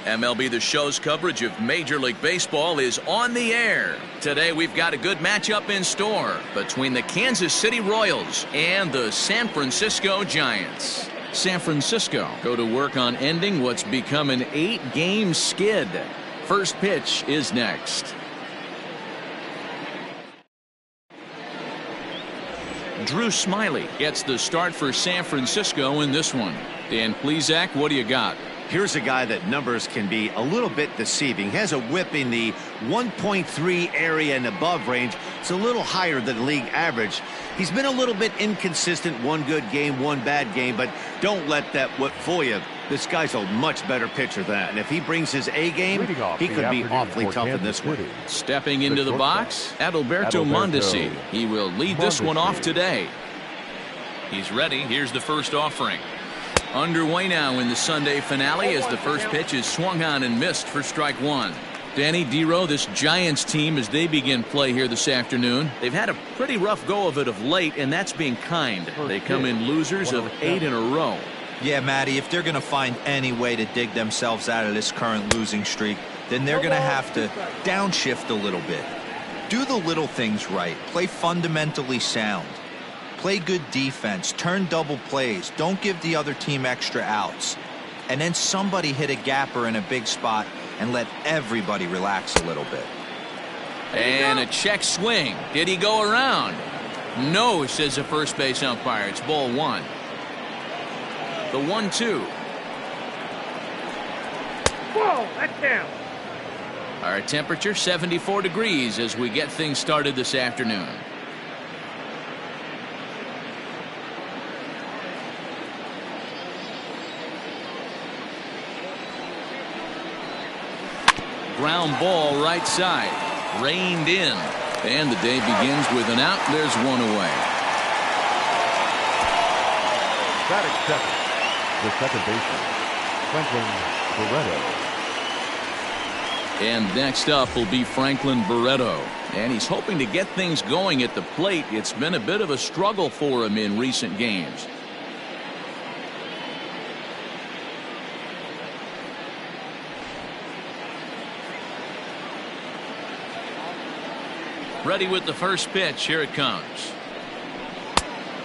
MLB The Show's coverage of Major League Baseball is on the air. Today we've got a good matchup in store between the Kansas City Royals and the San Francisco Giants. San Francisco go to work on ending what's become an 8-game skid. First pitch is next. Drew Smiley gets the start for San Francisco in this one. Dan Plesac, what do you got? Here's a guy that numbers can be a little bit deceiving. He has a whip in the 1.3 area and above range. It's a little higher than league average. He's been a little bit inconsistent. One good game, one bad game, but don't let that whip fool you. This guy's a much better pitcher than that. And if he brings his A game, he could be awfully tough in this one. Stepping into the box, Adalberto Mondesi. He will lead this one off today. He's ready. Here's the first offering. Underway now in the Sunday finale as the first pitch is swung on and missed for strike one. Danny Dero, this Giants team, as they begin play here this afternoon, they've had a pretty rough go of it of late, and that's being kind. They come in losers of 8 in a row. Yeah, Matty, if they're going to find any way to dig themselves out of this current losing streak, then they're going to have to downshift a little bit. Do the little things right. Play fundamentally sound. Play good defense. Turn double plays. Don't give the other team extra outs. And then somebody hit a gapper in a big spot and let everybody relax a little bit. And a check swing. Did he go around? No, says the first base umpire. It's ball one. The 1-2. Whoa, that's down. Our temperature 74 degrees as we get things started this afternoon. Ground ball right side. Reined in. And the day begins with an out. There's one away. Batting second, the second baseman, Franklin Barreto. And next up will be Franklin Barreto. And he's hoping to get things going at the plate. It's been a bit of a struggle for him in recent games. Ready with the first pitch. Here it comes.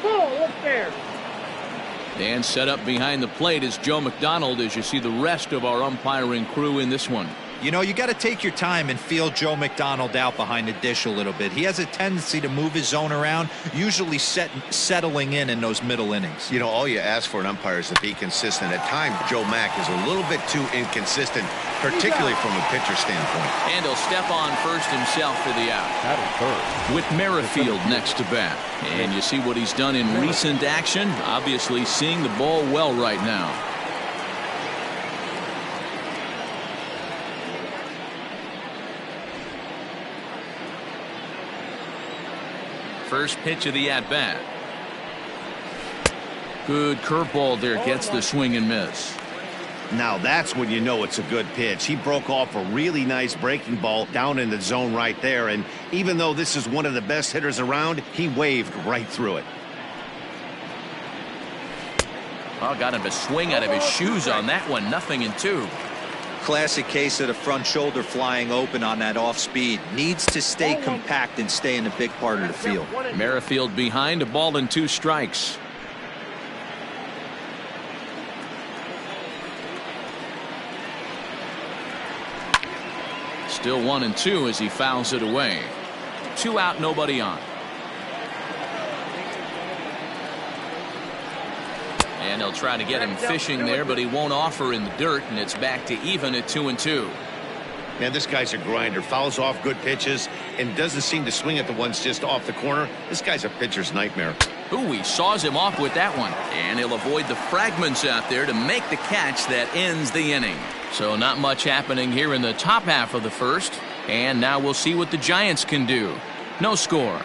Whoa, look there. And set up behind the plate is Joe McDonald as you see the rest of our umpiring crew in this one. You know, you got to take your time and feel Joe McDonald out behind the dish a little bit. He has a tendency to move his zone around, usually settling in those middle innings. You know, all you ask for an umpire is to be consistent. At times, Joe Mack is a little bit too inconsistent, particularly from a pitcher standpoint. And he'll step on first himself for the out. With Merrifield next to bat. And you see what he's done in recent action. Obviously seeing the ball well right now. First pitch of the at-bat. Good curveball there. Gets the swing and miss. Now that's when you know it's a good pitch. He broke off a really nice breaking ball down in the zone right there. And even though this is one of the best hitters around, he waved right through it. Oh, got him a swing out of his shoes on that one. 0-2. Classic case of the front shoulder flying open on that off speed. Needs to stay compact and stay in the big part of the field. Merrifield behind, a ball and 2 strikes. Still 1-2 as he fouls it away. 2 out, nobody on. And he'll try to get him fishing there, but he won't offer in the dirt, and it's back to even at 2-2. Man, this guy's a grinder. Fouls off good pitches and doesn't seem to swing at the ones just off the corner. This guy's a pitcher's nightmare. Ooh, he saws him off with that one. And he'll avoid the fragments out there to make the catch that ends the inning. So not much happening here in the top half of the first. And now we'll see what the Giants can do. No score.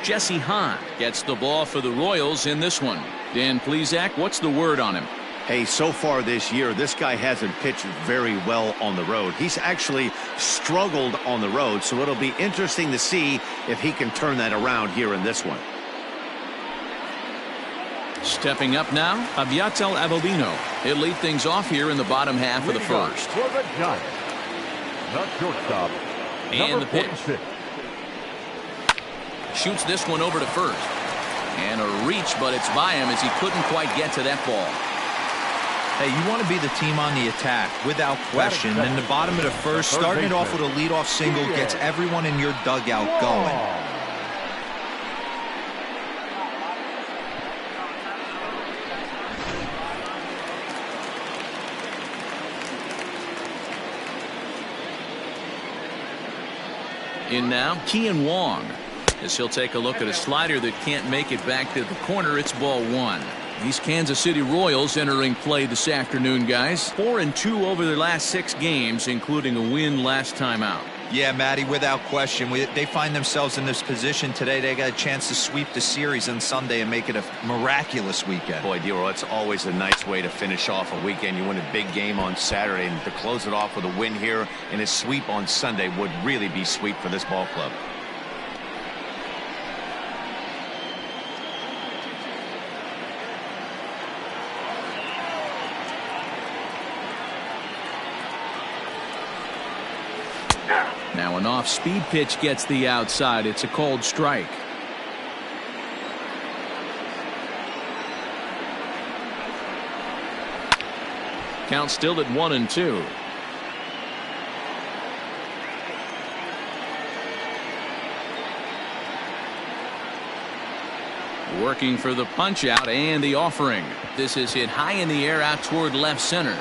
Jesse Hahn gets the ball for the Royals in this one. Dan Plesac, what's the word on him? Hey, so far this year, this guy hasn't pitched very well on the road. He's actually struggled on the road, so it'll be interesting to see if he can turn that around here in this one. Stepping up now, Aviatel Avellino. He'll lead things off here in the bottom half of the first. For the Giants, the shortstop, And the pitch. 46. Shoots this one over to first. And a reach, but it's by him as he couldn't quite get to that ball. Hey, you want to be the team on the attack, without question. In the bottom of the first, starting it off with a leadoff single gets everyone in your dugout going. In now, Kian Wong, as he'll take a look at a slider that can't make it back to the corner. It's ball one. These Kansas City Royals entering play this afternoon, guys. 4-2 over their last 6 games, including a win last time out. Yeah, Matty, without question. They find themselves in this position today. They got a chance to sweep the series on Sunday and make it a miraculous weekend. Boy, Dero, it's always a nice way to finish off a weekend. You win a big game on Saturday, and to close it off with a win here and a sweep on Sunday would really be sweet for this ball club. Now an off-speed pitch gets the outside. It's a called strike. Count still at 1-2. Working for the punch out and the offering. This is hit high in the air out toward left center.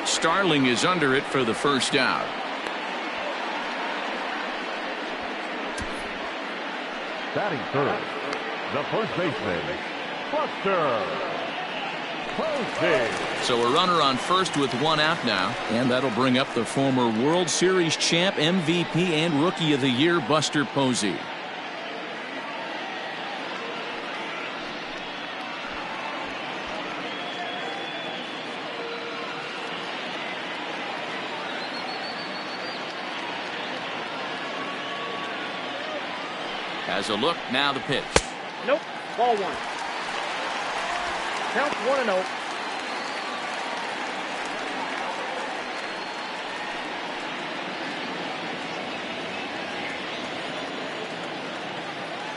Starling is under it for the first out. Batting third, the first baseman, Buster Posey. So a runner on first with 1 out now, and that'll bring up the former World Series champ, MVP, and Rookie of the Year, Buster Posey. Has a look, now the pitch. Nope. Ball one. Count 1-0.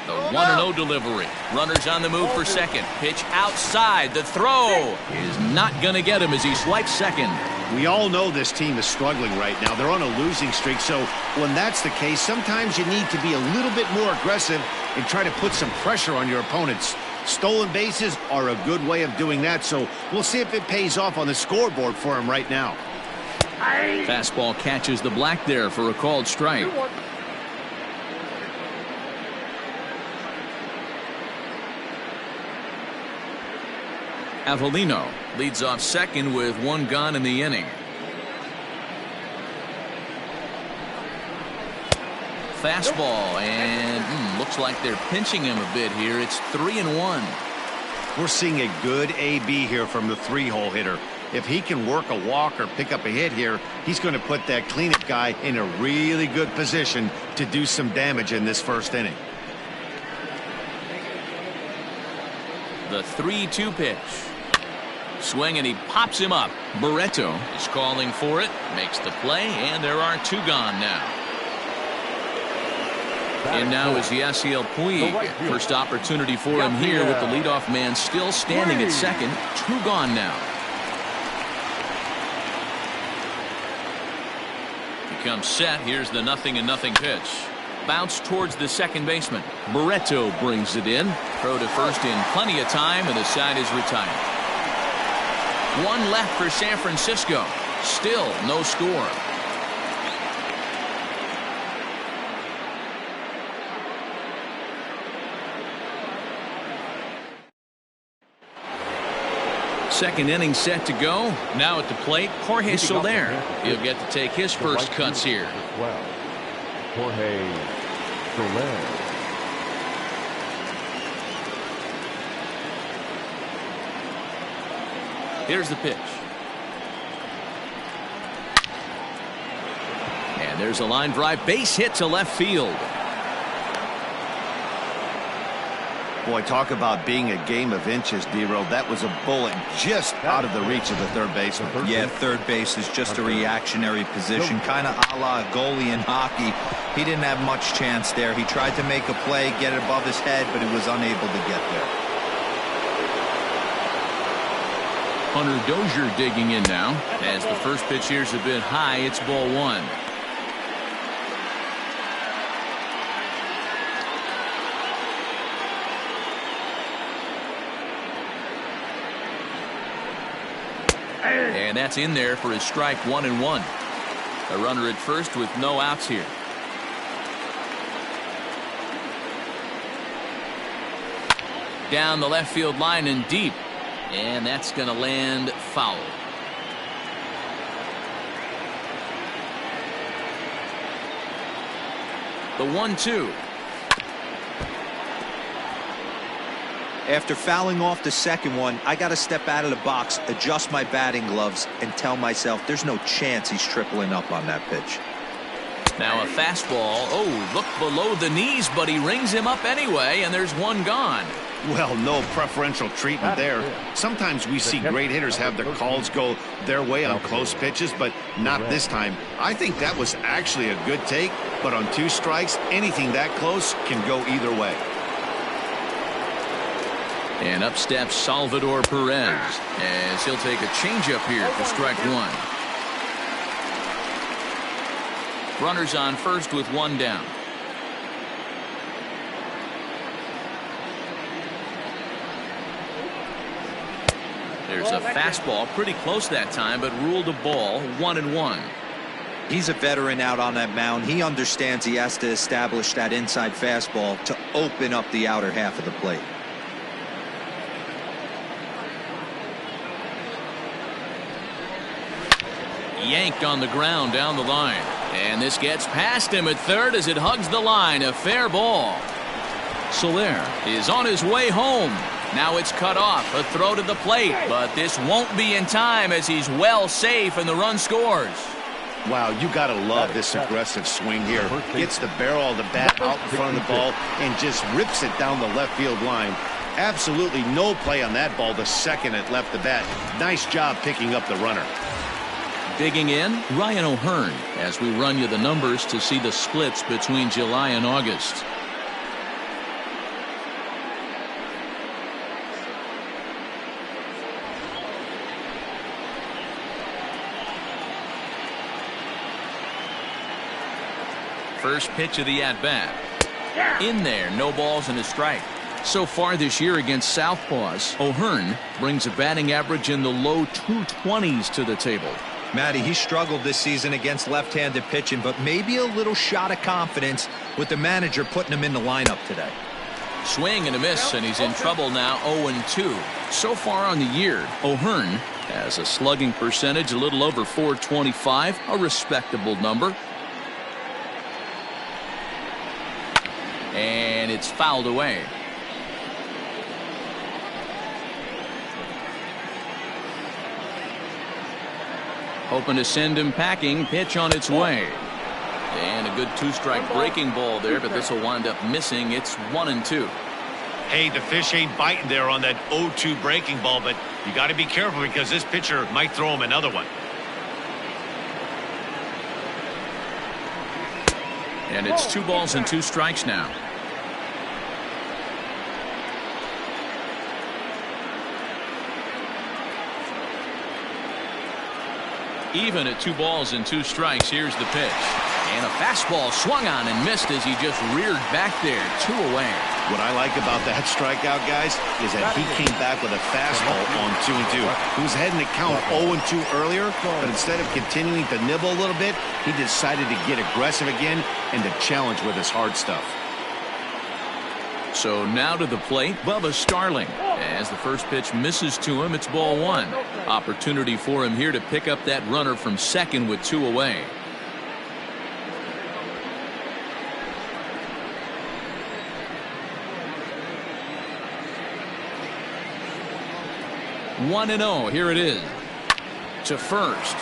The 1-0 delivery. Runners on the move for second. Pitch outside. The throw is not going to get him as he swipes second. We all know this team is struggling right now. They're on a losing streak, so when that's the case, sometimes you need to be a little bit more aggressive and try to put some pressure on your opponents. Stolen bases are a good way of doing that, so we'll see if it pays off on the scoreboard for him right now. Fastball catches the black there for a called strike. Avellino leads off second with 1 gone in the inning. Fastball, and looks like they're pinching him a bit here. It's 3-1. We're seeing a good AB here from the 3-hole hitter. If he can work a walk or pick up a hit here, he's going to put that cleanup guy in a really good position to do some damage in this first inning. The 3-2 pitch. Swing, and he pops him up. Barreto is calling for it, makes the play, and there are 2 gone now. And now is Yasiel Puig. First opportunity for him here with the leadoff man still standing at second. 2 gone now. He comes set. Here's the 0-0 pitch. Bounce towards the second baseman. Barreto brings it in. Throw to first in plenty of time, and the side is retired. 1 left for San Francisco. Still no score. Second inning set to go. Now at the plate, Jorge Soler. He'll get to take his first cuts here. Jorge Soler. Here's the pitch. And there's a line drive, base hit to left field. Boy, talk about being a game of inches, D-Row. That was a bullet just out of the reach of the third baseman. Yeah, third base is just a reactionary position, kind of a la goalie in hockey. He didn't have much chance there. He tried to make a play, get it above his head, but he was unable to get there. Hunter Dozier digging in now. As the first pitch here's a bit high, it's ball one. And that's in there for his strike, 1-1. A runner at first with no outs here. Down the left field line and deep. And that's going to land foul. The 1-2. After fouling off the second one, I got to step out of the box, adjust my batting gloves, and tell myself there's no chance he's tripling up on that pitch. Now a fastball. Oh, look below the knees, but he rings him up anyway, and there's one gone. Well, no preferential treatment there. Sometimes we see great hitters have their calls go their way on close pitches, but not this time. I think that was actually a good take, but on 2 strikes, anything that close can go either way. And up steps Salvador Perez as he'll take a changeup here for strike 1. Runners on first with 1 down. There's a fastball pretty close that time, but ruled a ball, 1-1. He's a veteran out on that mound. He understands he has to establish that inside fastball to open up the outer half of the plate. Yanked on the ground down the line. And this gets past him at third as it hugs the line. A fair ball. Soler is on his way home. Now it's cut off. A throw to the plate. But this won't be in time as he's well safe and the run scores. Wow, you got to love this aggressive swing here. Gets the barrel of the bat out in front of the ball and just rips it down the left field line. Absolutely no play on that ball the second it left the bat. Nice job picking up the runner. Digging in, Ryan O'Hearn, as we run you the numbers to see the splits between July and August. First pitch of the at-bat. In there, no balls and a strike. So far this year against Southpaws, O'Hearn brings a batting average in the low 220s to the table. Matty, he struggled this season against left-handed pitching, but maybe a little shot of confidence with the manager putting him in the lineup today. Swing and a miss, and he's in trouble now, 0-2. So far on the year, O'Hearn has a slugging percentage a little over .425, a respectable number. And it's fouled away. Hoping to send him packing. Pitch on its way. And a good 2-strike breaking ball there, but this will wind up missing. It's 1-2. Hey, the fish ain't biting there on that 0-2 breaking ball, but you got to be careful because this pitcher might throw him another one. And it's 2 balls and 2 strikes now. Even at 2 balls and 2 strikes, here's the pitch. And a fastball swung on and missed as he just reared back there. 2 away. What I like about that strikeout, guys, is that he came back with a fastball on 2-2. He was heading to count 0-2 earlier, but instead of continuing to nibble a little bit, he decided to get aggressive again and to challenge with his hard stuff. So now to the plate, Bubba Starling. As the first pitch misses to him, it's ball 1. Opportunity for him here to pick up that runner from second with 2 away. One and 0. Here it is. To first.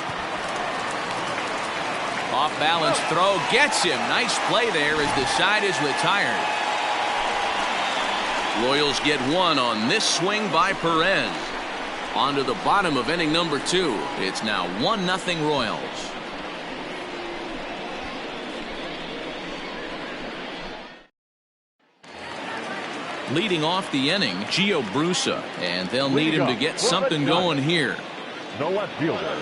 Off balance throw gets him. Nice play there as the side is retired. Royals get one on this swing by Perez. On to the bottom of inning number 2. It's now 1-0 Royals. Leading off the inning, Gio Brusa, and they'll need him to get something going here. The left fielder.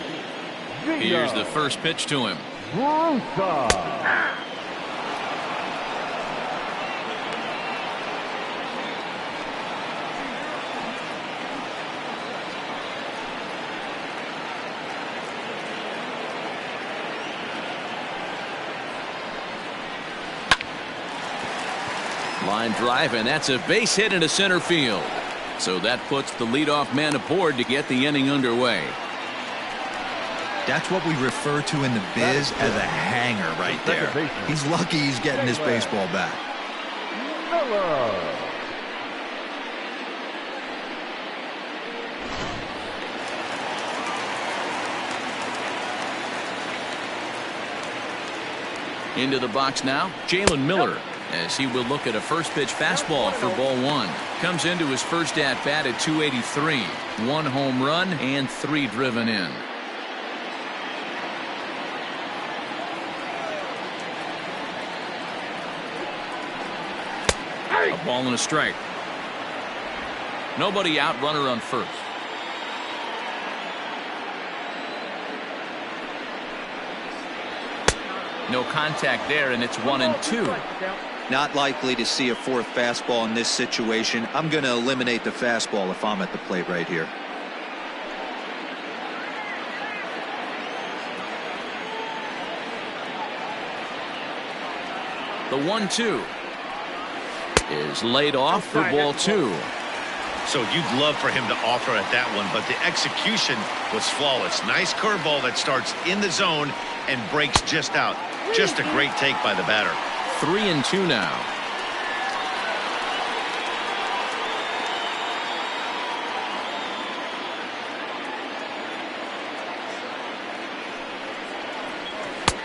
Here's the first pitch to him. Brusa. Line drive, and that's a base hit into center field. So that puts the leadoff man aboard to get the inning underway. That's what we refer to in the biz as a hanger right there. He's lucky he's getting his baseball back. Miller. Into the box now, Jalen Miller, as he will look at a first pitch fastball for ball 1. Comes into his first at bat at 283. 1 home run and 3 driven in. A ball and a strike. Nobody out, runner on first. No contact there, and it's 1-2. Not likely to see a fourth fastball in this situation. I'm going to eliminate the fastball if I'm at the plate right here. The 1-2 is laid off for ball 2. So you'd love for him to offer at that one, but the execution was flawless. Nice curveball that starts in the zone and breaks just out. Just a great take by the batter. 3-2 now.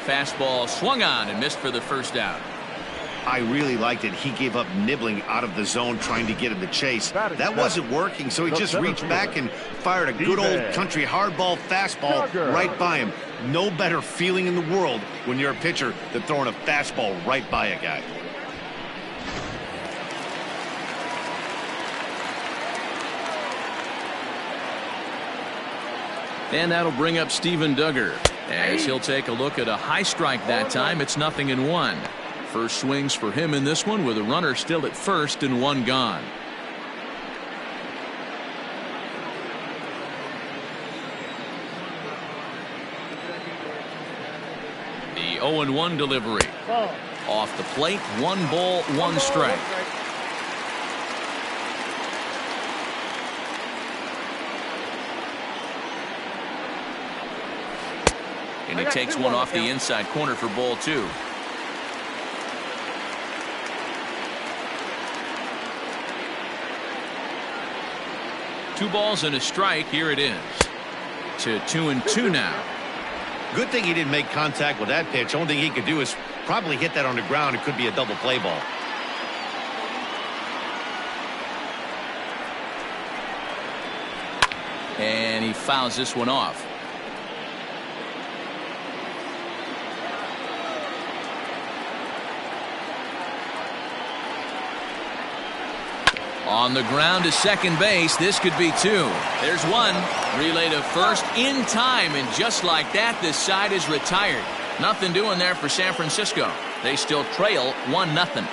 Fastball swung on and missed for the first out. I really liked it. He gave up nibbling out of the zone trying to get him to chase. That wasn't working, so he just reached back and fired a good old country hardball fastball right by him. No better feeling in the world when you're a pitcher than throwing a fastball right by a guy. And that'll bring up Steven Duggar, as he'll take a look at a high strike that time. It's 0-1. First swings for him in this one with a runner still at first and 1 gone. The 0-1 delivery. Off the plate, 1 ball, 1 strike. And he takes one off the inside corner for ball 2. Two balls and a strike. Here it is. To 2-2 now. Good thing he didn't make contact with that pitch. Only thing he could do is probably hit that on the ground. It could be a double play ball. And he fouls this one off. On the ground to second base. This could be 2. There's 1. Relay to first in time, and just like that, this side is retired. Nothing doing there for San Francisco. They still trail 1-0.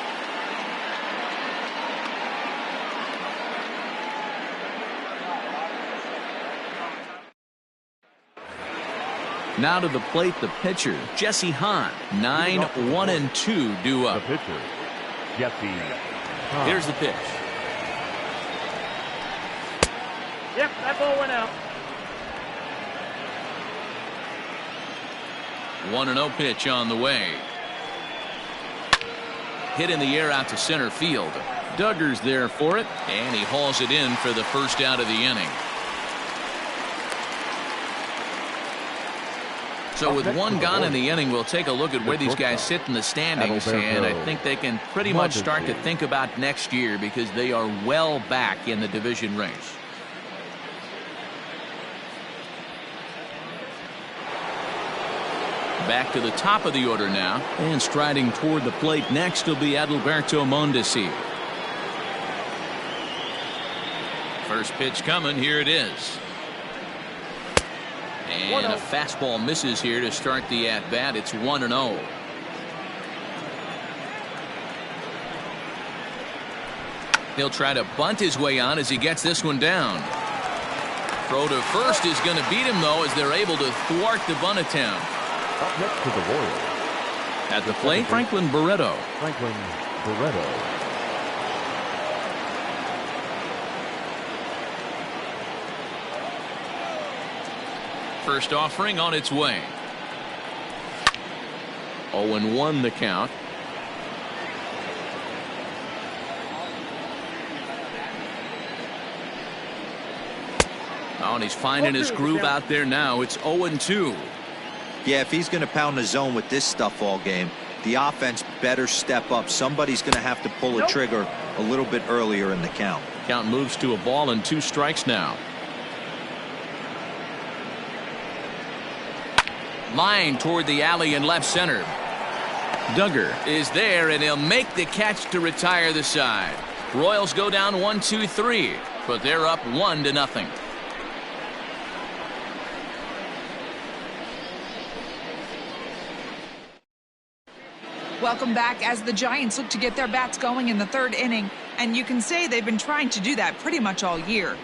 Now to the plate, the pitcher, Jesse Hahn. 9-1-2 due up. The pitcher, Jesse Hahn. Here's the pitch. Yep, that ball went out. 1-0 pitch on the way. Hit in the air out to center field. Duggar's there for it, and he hauls it in for the first out of the inning. So with one gone in the inning, we'll take a look at where these guys sit in the standings, and I think they can pretty much start to think about next year because they are well back in the division race. Back to the top of the order now, and striding toward the plate next will be Adalberto Mondesi. First pitch coming, here it is. And a fastball misses here to start the at-bat. It's 1-0. He'll try to bunt his way on as he gets this one down. Throw to first is going to beat him, though, as they're able to thwart the bunt attempt. Up next to the Royals. At the plate, Franklin Barreto. First offering on its way. 0-1 the count. Oh, and he's finding his groove out there now. It's 0-2. Yeah, if he's going to pound the zone with this stuff all game, the offense better step up. Somebody's going to have to pull a trigger a little bit earlier in the count. Count moves to a ball and 2 strikes now. Line toward the alley in left center. Duggar is there, and he'll make the catch to retire the side. Royals go down 1-2-3, but they're up 1-0. Welcome back as the Giants look to get their bats going in the 3rd inning, and you can say they've been trying to do that pretty much all year.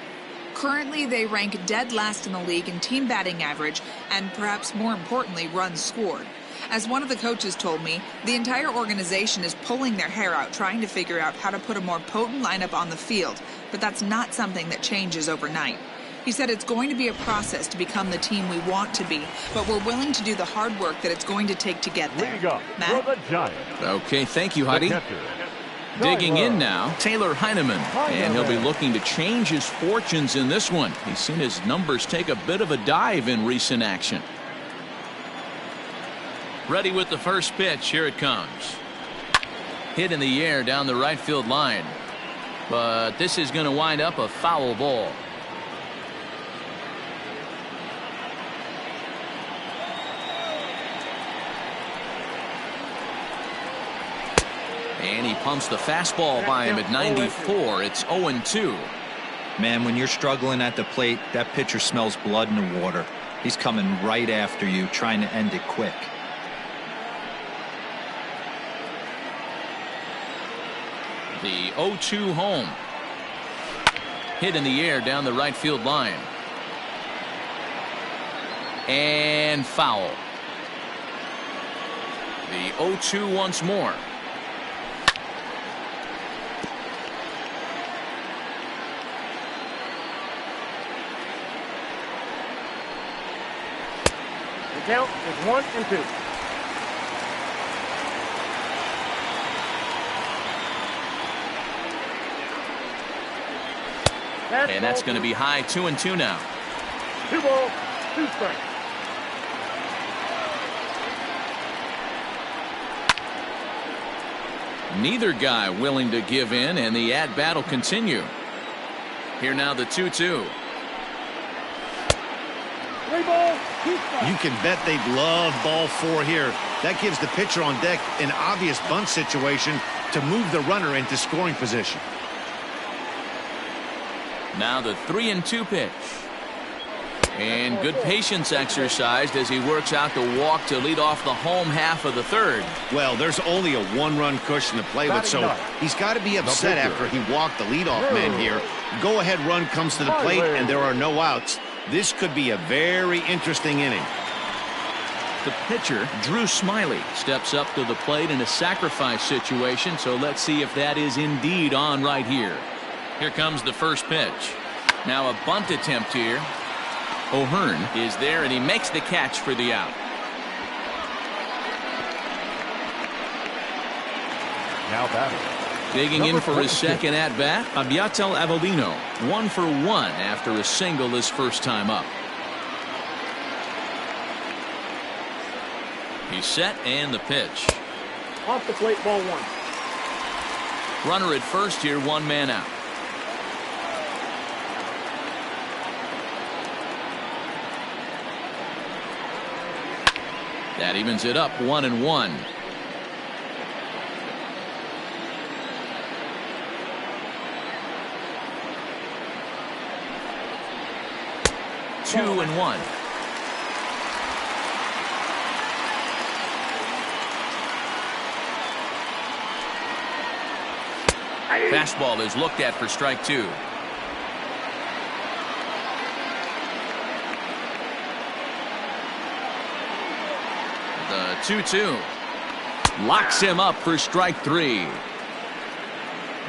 Currently, they rank dead last in the league in team batting average and perhaps more importantly, runs scored. As one of the coaches told me, the entire organization is pulling their hair out trying to figure out how to put a more potent lineup on the field, but that's not something that changes overnight. He said it's going to be a process to become the team we want to be, but we're willing to do the hard work that it's going to take to get there. Matt? For the Giants. Okay, thank you, Heidi. Digging in now, Taylor Heineman, and he'll be looking to change his fortunes in this one. He's seen his numbers take a bit of a dive in recent action. Ready with the first pitch. Here it comes. Hit in the air down the right field line, but this is going to wind up a foul ball. And he pumps the fastball by him at 94. It's 0-2. Man, when you're struggling at the plate, that pitcher smells blood in the water. He's coming right after you, trying to end it quick. The 0-2 home. Hit in the air down the right field line. And foul. The 0-2 once more. The count is 1-2. And that's going to be high. 2-2 now. 2 balls, 2 strikes. Neither guy willing to give in, and the at-bat will continue. Here now the 2-2. 3 balls, 2 strikes. You can bet they'd love ball 4 here. That gives the pitcher on deck an obvious bunt situation to move the runner into scoring position. Now the 3-2 pitch. And good patience exercised as he works out the walk to lead off the home half of the 3rd. Well, there's only a 1-run cushion to play with, so he's got to be upset after he walked the leadoff man here. Go-ahead run comes to the plate, and there are no outs. This could be a very interesting inning. The pitcher, Drew Smiley, steps up to the plate in a sacrifice situation, so let's see if that is indeed on right here. Here comes the first pitch. Now a bunt attempt here. O'Hearn is there, and he makes the catch for the out. Now batting. Digging in for his second at-bat, Abiatel Avellino, 1 for 1 after a single his first time up. He's set and the pitch. Off the plate, ball 1. Runner at first here, 1 man out. That evens it up 1-1. Two and 1. Fastball is looked at for strike 2. The 2-2 locks him up for strike 3.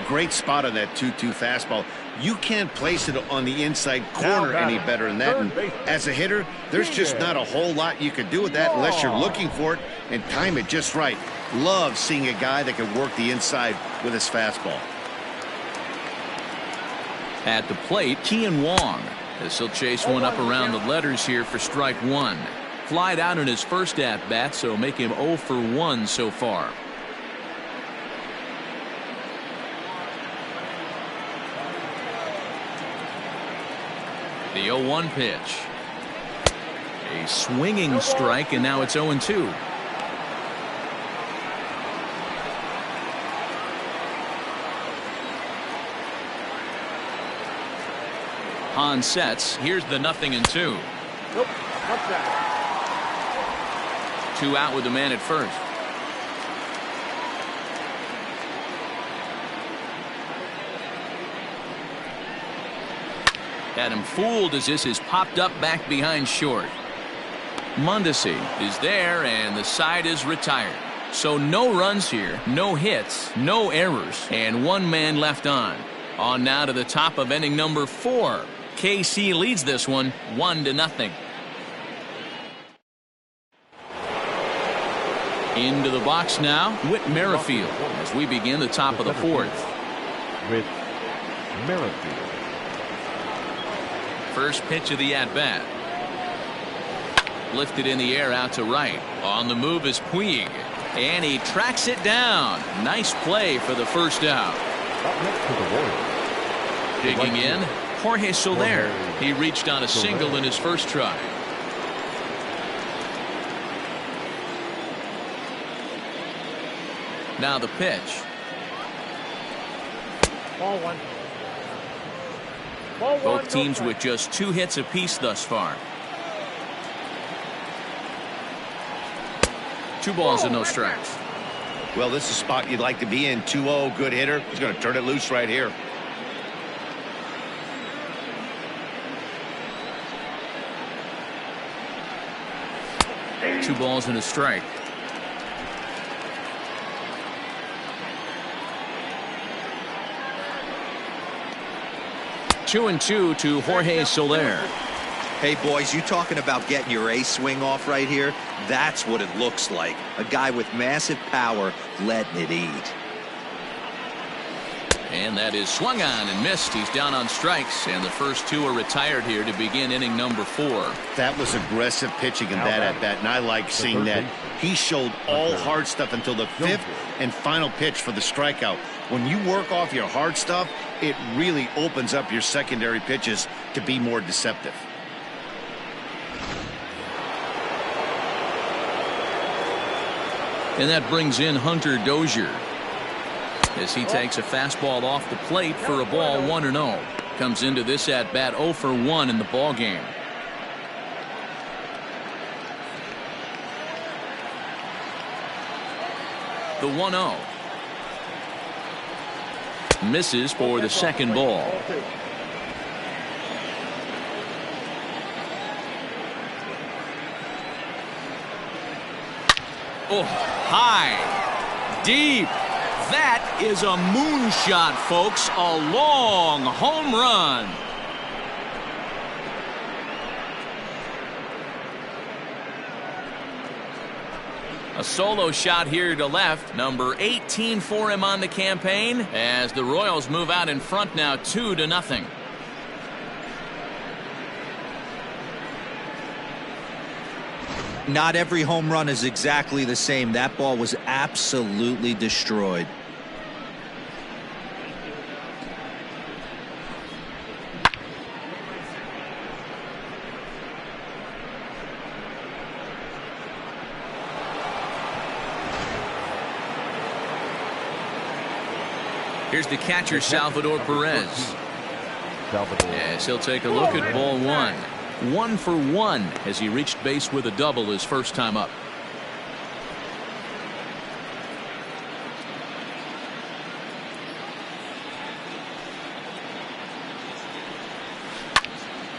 Great spot on that 2-2 fastball. You can't place it on the inside corner any better than that. And as a hitter, there's just not a whole lot you can do with that unless you're looking for it and time it just right. Love seeing a guy that can work the inside with his fastball. At the plate, Kian Wong, as he'll chase one up around the letters here for strike 1. Flied out in his first at-bat, so make him 0 for 1 so far. The 0-1 pitch. A swinging strike, and now it's 0-2. Hahn sets. Here's the 0-2. Nope, not that. 2 out with the man at first. Had him fooled as this is popped up back behind short. Mondesi is there, and the side is retired. So no runs here, no hits, no errors, and 1 man left on. On now to the top of inning number 4. KC leads this one 1-0. Into the box now, Whit Merrifield, as we begin the top of the 4th. With Merrifield. First pitch of the at-bat. Lifted in the air out to right. On the move is Puig, and he tracks it down. Nice play for the first out. Up next to the Royals. Digging in, Jorge Soler. He reached on a single in his first try. Now the pitch. Ball 1. Ball 1. Both teams with just 2 hits apiece thus far. 2 balls and no strikes. Well, this is a spot you'd like to be in. 2-0, good hitter. He's going to turn it loose right here. Two balls and a strike. Two and 2 to Jorge Soler. Hey, boys, you talking about getting your ace swing off right here? That's what it looks like. A guy with massive power letting it eat. And that is swung on and missed. He's down on strikes, and the first 2 are retired here to begin inning number 4. That was aggressive pitching in that at-bat, and I like seeing that. He showed all hard stuff until the 5th and final pitch for the strikeout. When you work off your hard stuff, it really opens up your secondary pitches to be more deceptive. And that brings in Hunter Dozier, as he takes a fastball off the plate for a ball 1-0. Comes into this at bat 0 for 1 in the ball game. The 1-0 misses for the second ball. Oh, high, deep. That is a moonshot, folks. A long home run. A solo shot here to left. Number 18 for him on the campaign, as the Royals move out in front now 2-0. Not every home run is exactly the same. That ball was absolutely destroyed. Here's the catcher, Salvador Perez. Yes, he'll take a look at ball one. 1 for 1 as he reached base with a double his first time up.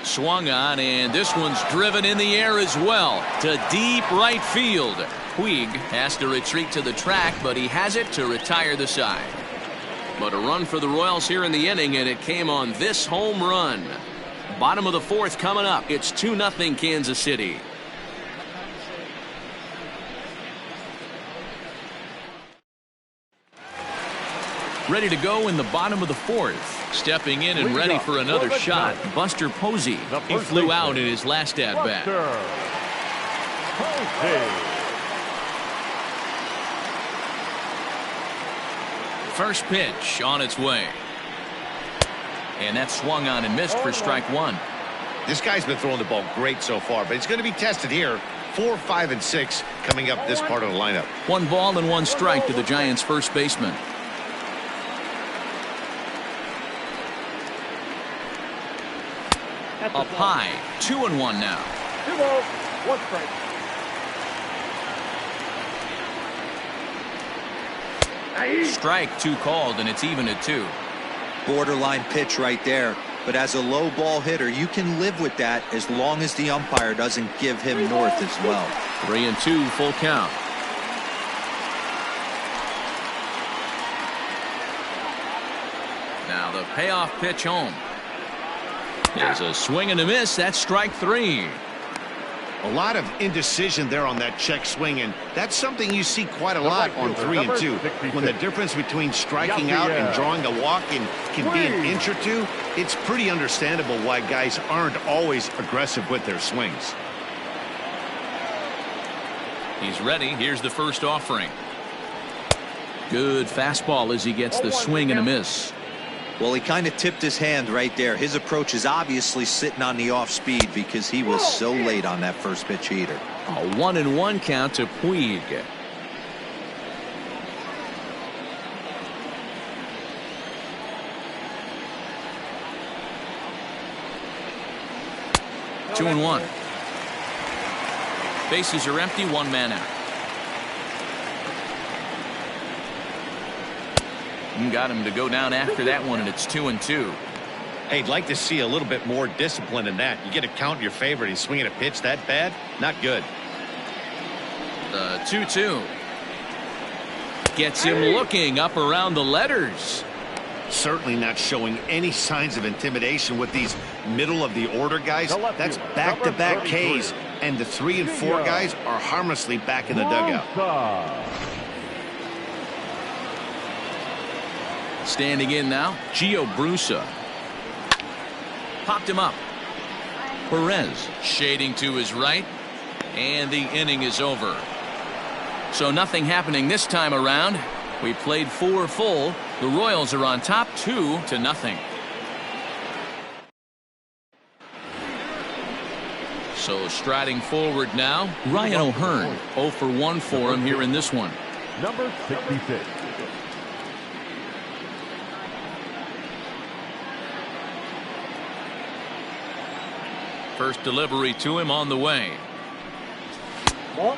Swung on, and this one's driven in the air as well to deep right field. Puig has to retreat to the track, but he has it to retire the side. But a run for the Royals here in the inning, and it came on this home run. Bottom of the fourth coming up. It's 2-0 Kansas City. Ready to go in the bottom of the fourth. Stepping in and ready for another shot, Buster Posey. He flew out in his last at-bat. First pitch on its way. And that swung on and missed for strike one. This guy's been throwing the ball great so far, but he's going to be tested here. 4, 5, and 6 coming up this part of the lineup. 1 ball and 1 strike to the Giants' first baseman. Up high, 2-1 now. 2 balls, 1 strike. Strike 2 called, and it's even at 2. Borderline pitch right there. But as a low ball hitter, you can live with that as long as the umpire doesn't give him north as well. 3-2, full count. Now the payoff pitch home. There's a swing and a miss. That's strike 3. A lot of indecision there on that check swing, and that's something you see quite a lot on 3 and 2. When the difference between striking out and drawing a walk can be an inch or two, it's pretty understandable why guys aren't always aggressive with their swings. He's ready. Here's the first offering. Good fastball as he gets the swing and a miss. Well, he kind of tipped his hand right there. His approach is obviously sitting on the off speed because he was so late on that first pitch heater. A 1-1 count to Puig. Two and 1. Bases are empty, 1 man out. Got him to go down after that one, and it's 2 and 2. Hey, I'd like to see a little bit more discipline in that. You get a count in your favor, and he's swinging a pitch that bad? Not good. The 2-2. Gets him looking up around the letters. Certainly not showing any signs of intimidation with these middle of the order guys. That's back-to-back Ks, and the 3 and 4 guys are harmlessly back in the dugout. Standing in now, Gio Brusa. Popped him up. Perez shading to his right, and the inning is over. So nothing happening this time around. We played 4 full. The Royals are on top 2-0. So striding forward now, Ryan O'Hearn. 0 for 1 for him here in this one. Number 66. First delivery to him on the way. Ball.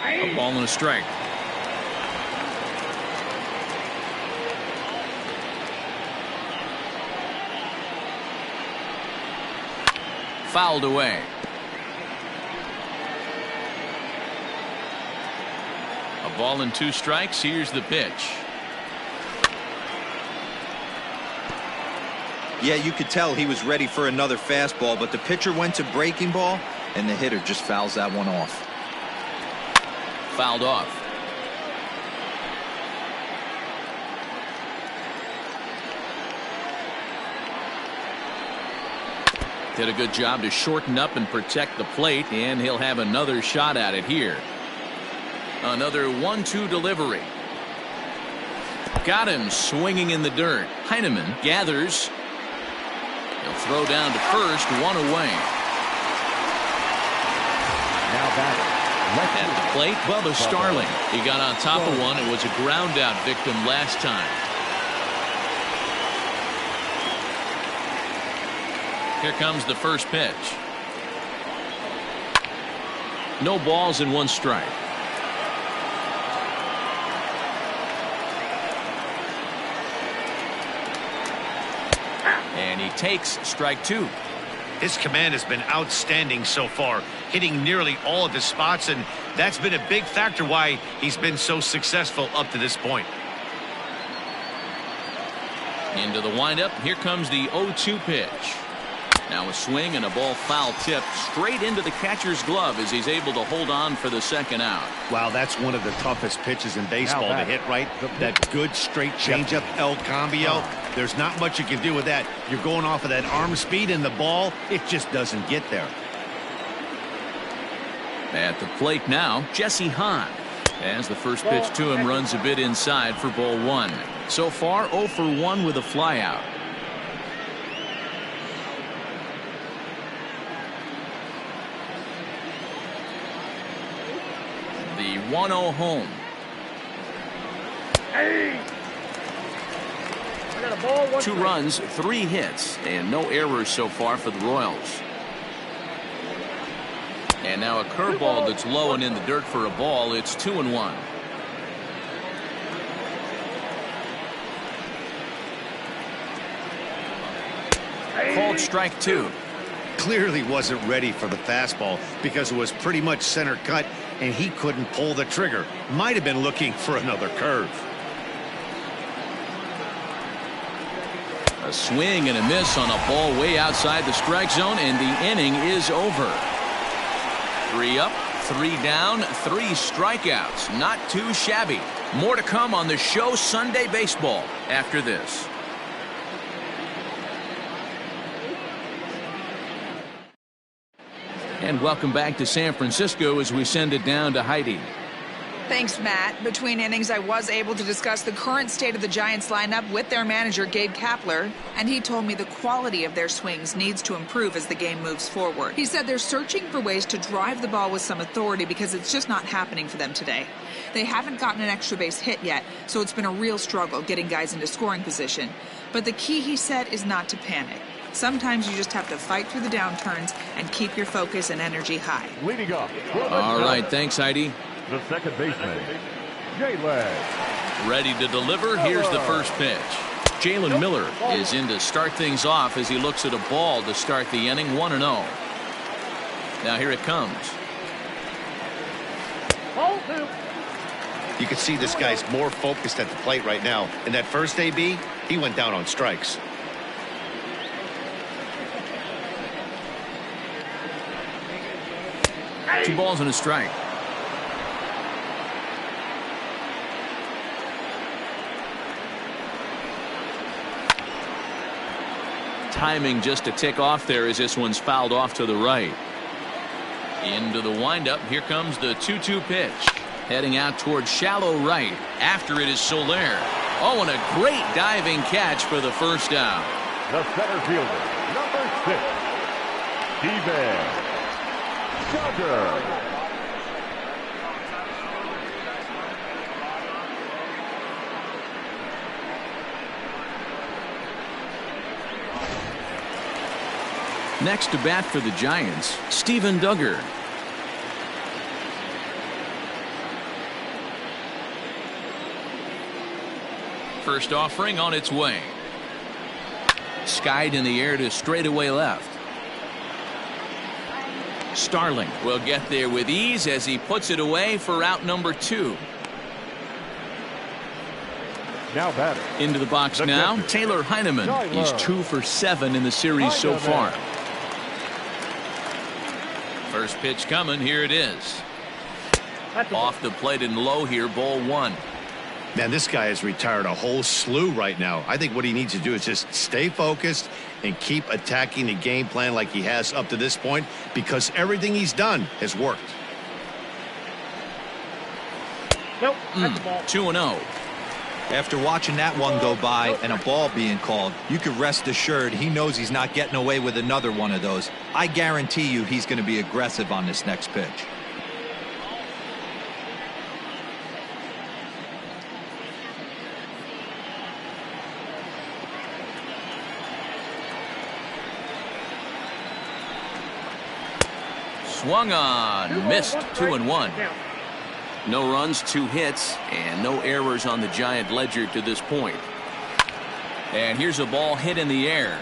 A ball and a strike. Fouled away. A ball and 2 strikes. Here's the pitch. Yeah, you could tell he was ready for another fastball, but the pitcher went to breaking ball, and the hitter just fouls that one off. Fouled off. Did a good job to shorten up and protect the plate, and he'll have another shot at it here. Another 1-2 delivery. Got him swinging in the dirt. Heineman gathers. He'll throw down to first, one away. Now batting. At the plate, Bubba Starling. He got on top of one. It was a ground out victim last time. Here comes the first pitch. No balls and one strike. And he takes strike two. His command has been outstanding so far, hitting nearly all of his spots, and that's been a big factor why he's been so successful up to this point. Into the windup. Here comes the 0-2 pitch. Now a swing and a ball foul tipped straight into the catcher's glove as he's able to hold on for the second out. Wow, that's one of the toughest pitches in baseball to hit, right? That good straight changeup, El Cambio. There's not much you can do with that. You're going off of that arm speed, and the ball, it just doesn't get there. At the plate now, Jesse Hahn. As the first pitch to him runs a bit inside for ball one. So far 0 for 1 with a flyout. The 1-0 home. Hey! I got a ball, 1 2 runs, 3 hits, and no errors so far for the Royals. And now a curveball that's low and in the dirt for a ball. It's 2-1. Called strike 2. Clearly wasn't ready for the fastball because it was pretty much center cut, and he couldn't pull the trigger. Might have been looking for another curve. A swing and a miss on a ball way outside the strike zone, and the inning is over. 3 up, 3 down, 3 strikeouts. Not too shabby. More to come on the show Sunday Baseball after this. And welcome back to San Francisco as we send it down to Heidi. Thanks, Matt. Between innings, I was able to discuss the current state of the Giants lineup with their manager, Gabe Kapler, and he told me the quality of their swings needs to improve as the game moves forward. He said they're searching for ways to drive the ball with some authority because it's just not happening for them today. They haven't gotten an extra base hit yet, so it's been a real struggle getting guys into scoring position. But the key, he said, is not to panic. Sometimes you just have to fight through the downturns and keep your focus and energy high. Leading up. All right, thanks, Heidi. The second baseman, Jalen. Ready to deliver. Here's the first pitch. Jalen Miller is in to start things off as he looks at a ball to start the inning. 1-0. Now here it comes. You can see this guy's more focused at the plate right now. In that first AB, he went down on strikes. Two balls and a strike. Timing just a tick off there as this one's fouled off to the right. Into the windup. Here comes the 2-2 pitch. Heading out towards shallow right. After it is Soler. Oh, and a great diving catch for the first out. The center fielder, number 6, Steven Sugar. Next to bat for the Giants, Steven Duggar. First offering on its way. Skied in the air to straightaway left. Starling will get there with ease as he puts it away for out number 2. Now batter. Into the box now, Taylor Heineman. He's 2 for 7 in the series so far. First pitch coming. Here it is. Off the plate and low here, ball 1. Man, this guy has retired a whole slew right now. I think what he needs to do is just stay focused and keep attacking the game plan like he has up to this point, because everything he's done has worked. Nope, that's a ball. 2-0. After watching that one go by and a ball being called, you can rest assured he knows he's not getting away with another one of those. I guarantee you he's going to be aggressive on this next pitch. Swung on, missed. 2-1. Now, No runs, 2 hits, and no errors on the Giant ledger to this point. And here's a ball hit in the air.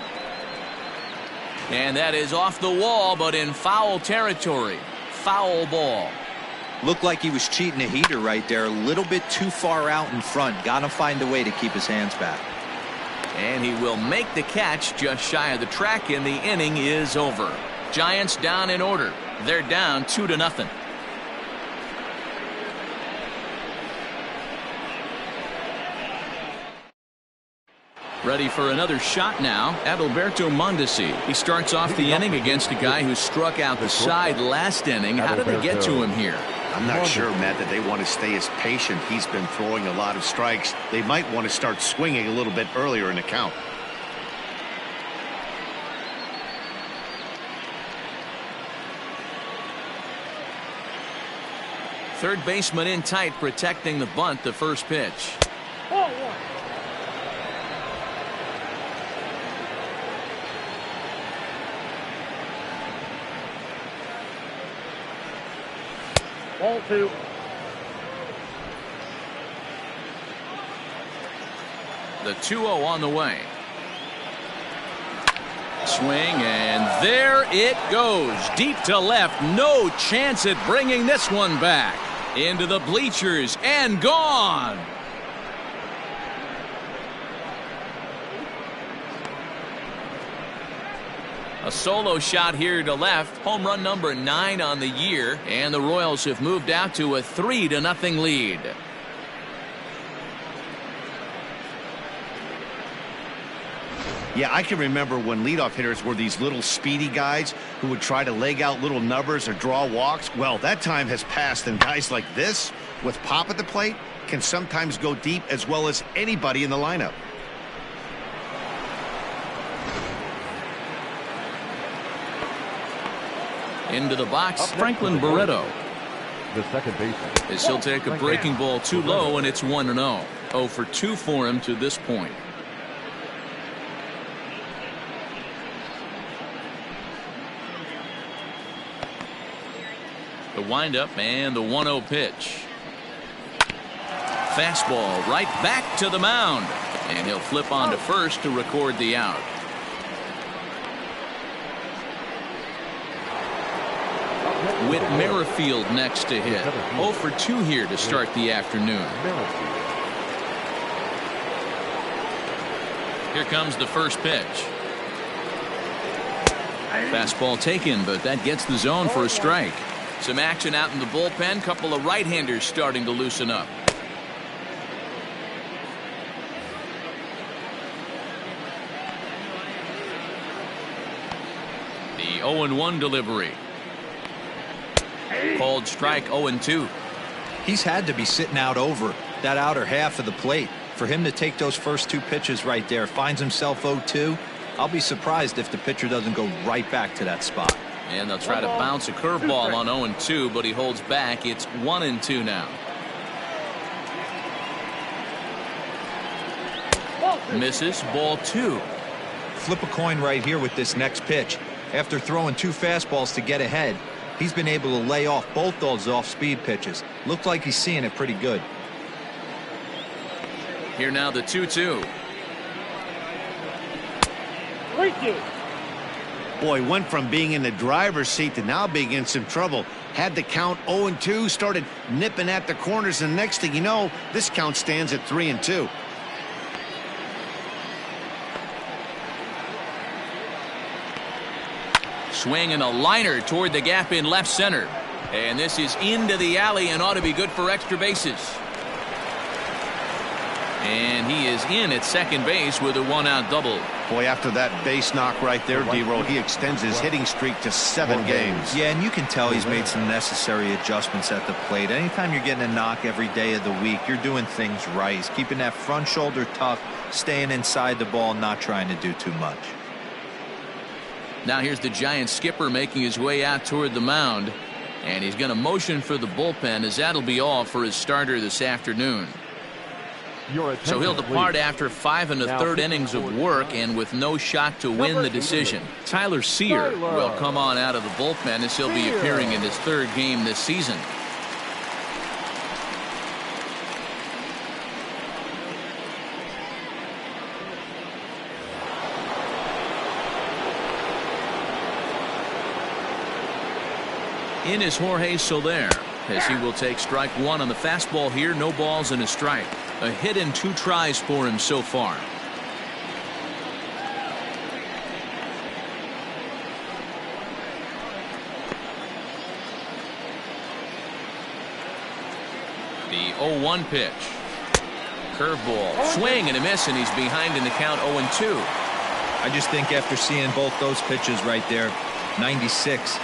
And that is off the wall, but in foul territory. Foul ball. Looked like he was cheating a heater right there. A little bit too far out in front. Got to find a way to keep his hands back. And he will make the catch just shy of the track, and the inning is over. Giants down in order. They're down 2-0. Ready for another shot now, Adalberto Mondesi. He starts off the inning against a guy who struck out the side last inning. How did they get to him here? I'm not sure, Matt, that they want to stay as patient. He's been throwing a lot of strikes. They might want to start swinging a little bit earlier in the count. Third baseman in tight, protecting the bunt, the first pitch. ball one. Ball two. The 2-0 on the way. Swing, and there it goes. Deep to left. No chance at bringing this one back. Into the bleachers and gone. A solo shot here to left. Home run number 9 on the year. And the Royals have moved out to a 3-0 lead. Yeah, I can remember when leadoff hitters were these little speedy guys who would try to leg out little numbers or draw walks. Well, that time has passed, and guys like this, with pop at the plate, can sometimes go deep as well as anybody in the lineup. Into the box, Franklin Barreto. The second baseman. As he'll take a breaking ball too low, and it's 1-0. 0 for 2 for him to this point. The windup and the 1-0 pitch. Fastball right back to the mound. And he'll flip on to first to record the out. Whit Merrifield next to hit. 0 for 2 here to start the afternoon. Here comes the first pitch. Fastball taken, but that gets the zone for a strike. Some action out in the bullpen. Couple of right-handers starting to loosen up. The 0-1 delivery. Called strike. 0-2. He's had to be sitting out over that outer half of the plate. For him to take those first 2 pitches right there, finds himself 0-2. I'll be surprised if the pitcher doesn't go right back to that spot. And they'll try to bounce a curveball on 0-2, but he holds back. It's 1-2 now. Misses. Ball 2. Flip a coin right here with this next pitch. After throwing 2 fastballs to get ahead, he's been able to lay off both those off-speed pitches. Looked like he's seeing it pretty good. Here now the 2-2. 3-2. Boy, went from being in the driver's seat to now being in some trouble. Had the count 0-2, started nipping at the corners, and next thing you know, this count stands at 3-2. Swing and a liner toward the gap in left center. And this is into the alley and ought to be good for extra bases. And he is in at second base with a one-out double. Boy, after that base knock right there, D-Roll, he extends his hitting streak to 7 games. Yeah, and you can tell he's made some necessary adjustments at the plate. Anytime you're getting a knock every day of the week, you're doing things right. He's keeping that front shoulder tucked, staying inside the ball, not trying to do too much. Now here's the Giants skipper making his way out toward the mound. And he's going to motion for the bullpen, as that'll be all for his starter this afternoon. So he'll depart after 5 1/3 innings of work and with no shot to win the decision. Tyler Sear will come on out of the bullpen as he'll be appearing in his 3rd game this season. In is Jorge Soler, as he will take strike 1 on the fastball here. No balls and a strike. A hit and 2 tries for him so far. The 0-1 pitch. Curveball. Swing and a miss, and he's behind in the count 0-2. I just think after seeing both those pitches right there, 96,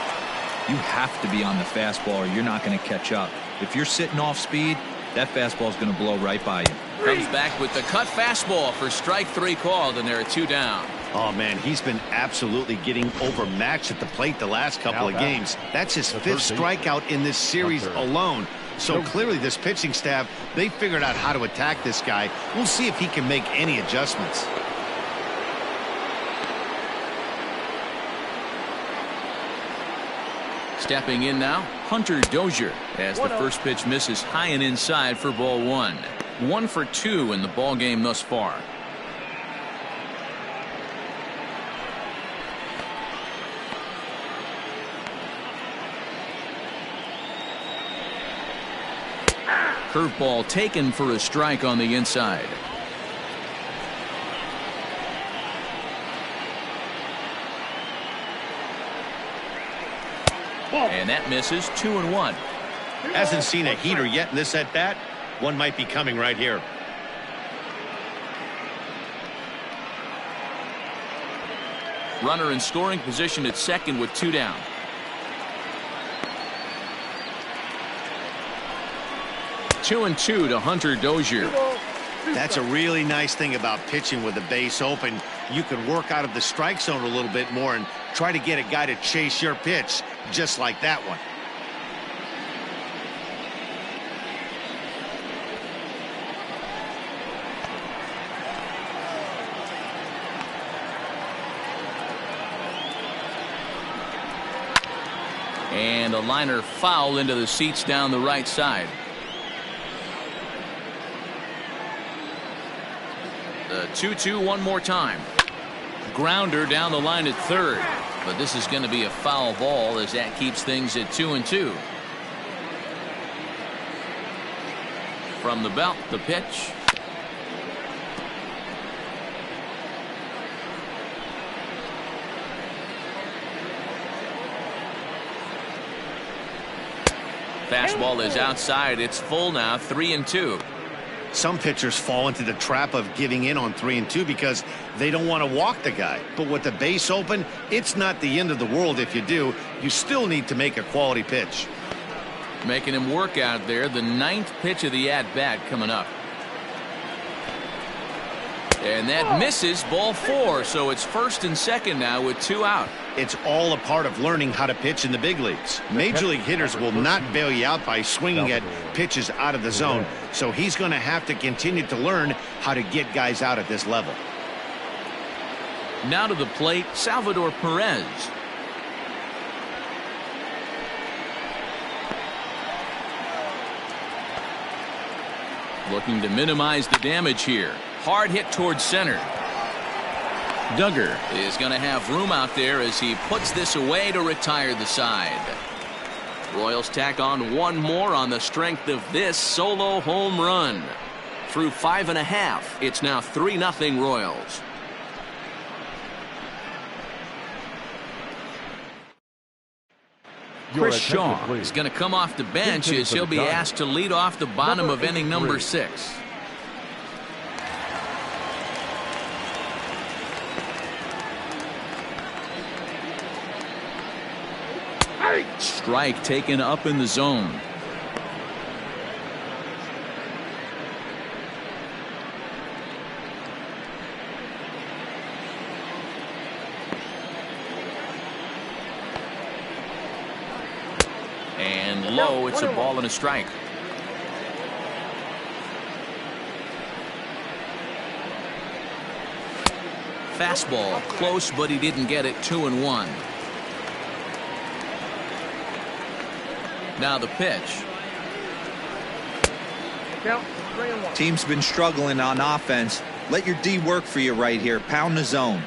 you have to be on the fastball or you're not going to catch up. If you're sitting off speed, that fastball is going to blow right by you. Comes back with the cut fastball for strike 3 called, and there are 2 down. Oh, man, he's been absolutely getting overmatched at the plate the last couple of games. That's his 5th strikeout in this series alone. So clearly this pitching staff, they figured out how to attack this guy. We'll see if he can make any adjustments. Stepping in now, Hunter Dozier, as the first pitch misses high and inside for ball 1. 1 for 2 in the ball game thus far. Curveball taken for a strike on the inside. And that misses. 2-1. Hasn't seen a heater yet in this at bat. One might be coming right here. Runner in scoring position at second with 2 down. Two and 2 to Hunter Dozier. That's a really nice thing about pitching with the base open. You can work out of the strike zone a little bit more and try to get a guy to chase your pitch, just like that one. And a liner foul into the seats down the right side. The 2-2 one more time. Grounder down the line at third. But this is going to be a foul ball, as that keeps things at 2-2. From the belt, the pitch. Fastball is outside. It's full now. 3-2. Some pitchers fall into the trap of giving in on 3-2 because they don't want to walk the guy. But with the base open, it's not the end of the world if you do. You still need to make a quality pitch. Making him work out there. The 9th pitch of the at-bat coming up. And that misses. Ball 4. So it's first and second now with 2 out. It's all a part of learning how to pitch in the big leagues. Major league hitters will not bail you out by swinging at pitches out of the zone. So he's going to have to continue to learn how to get guys out at this level. Now to the plate, Salvador Perez. Looking to minimize the damage here. Hard hit towards center. Duggar is going to have room out there as he puts this away to retire the side. Royals tack on one more on the strength of this solo home run. Through 5 1/2, it's now 3-0 Royals. Chris Shaw is going to come off the bench as he'll be asked to lead off the bottom of inning number 6. Strike taken up in the zone. And low, it's a ball and a strike. Fastball close, but he didn't get it. 2-1. Now the pitch. Team's been struggling on offense. Let your D work for you right here. Pound the zone.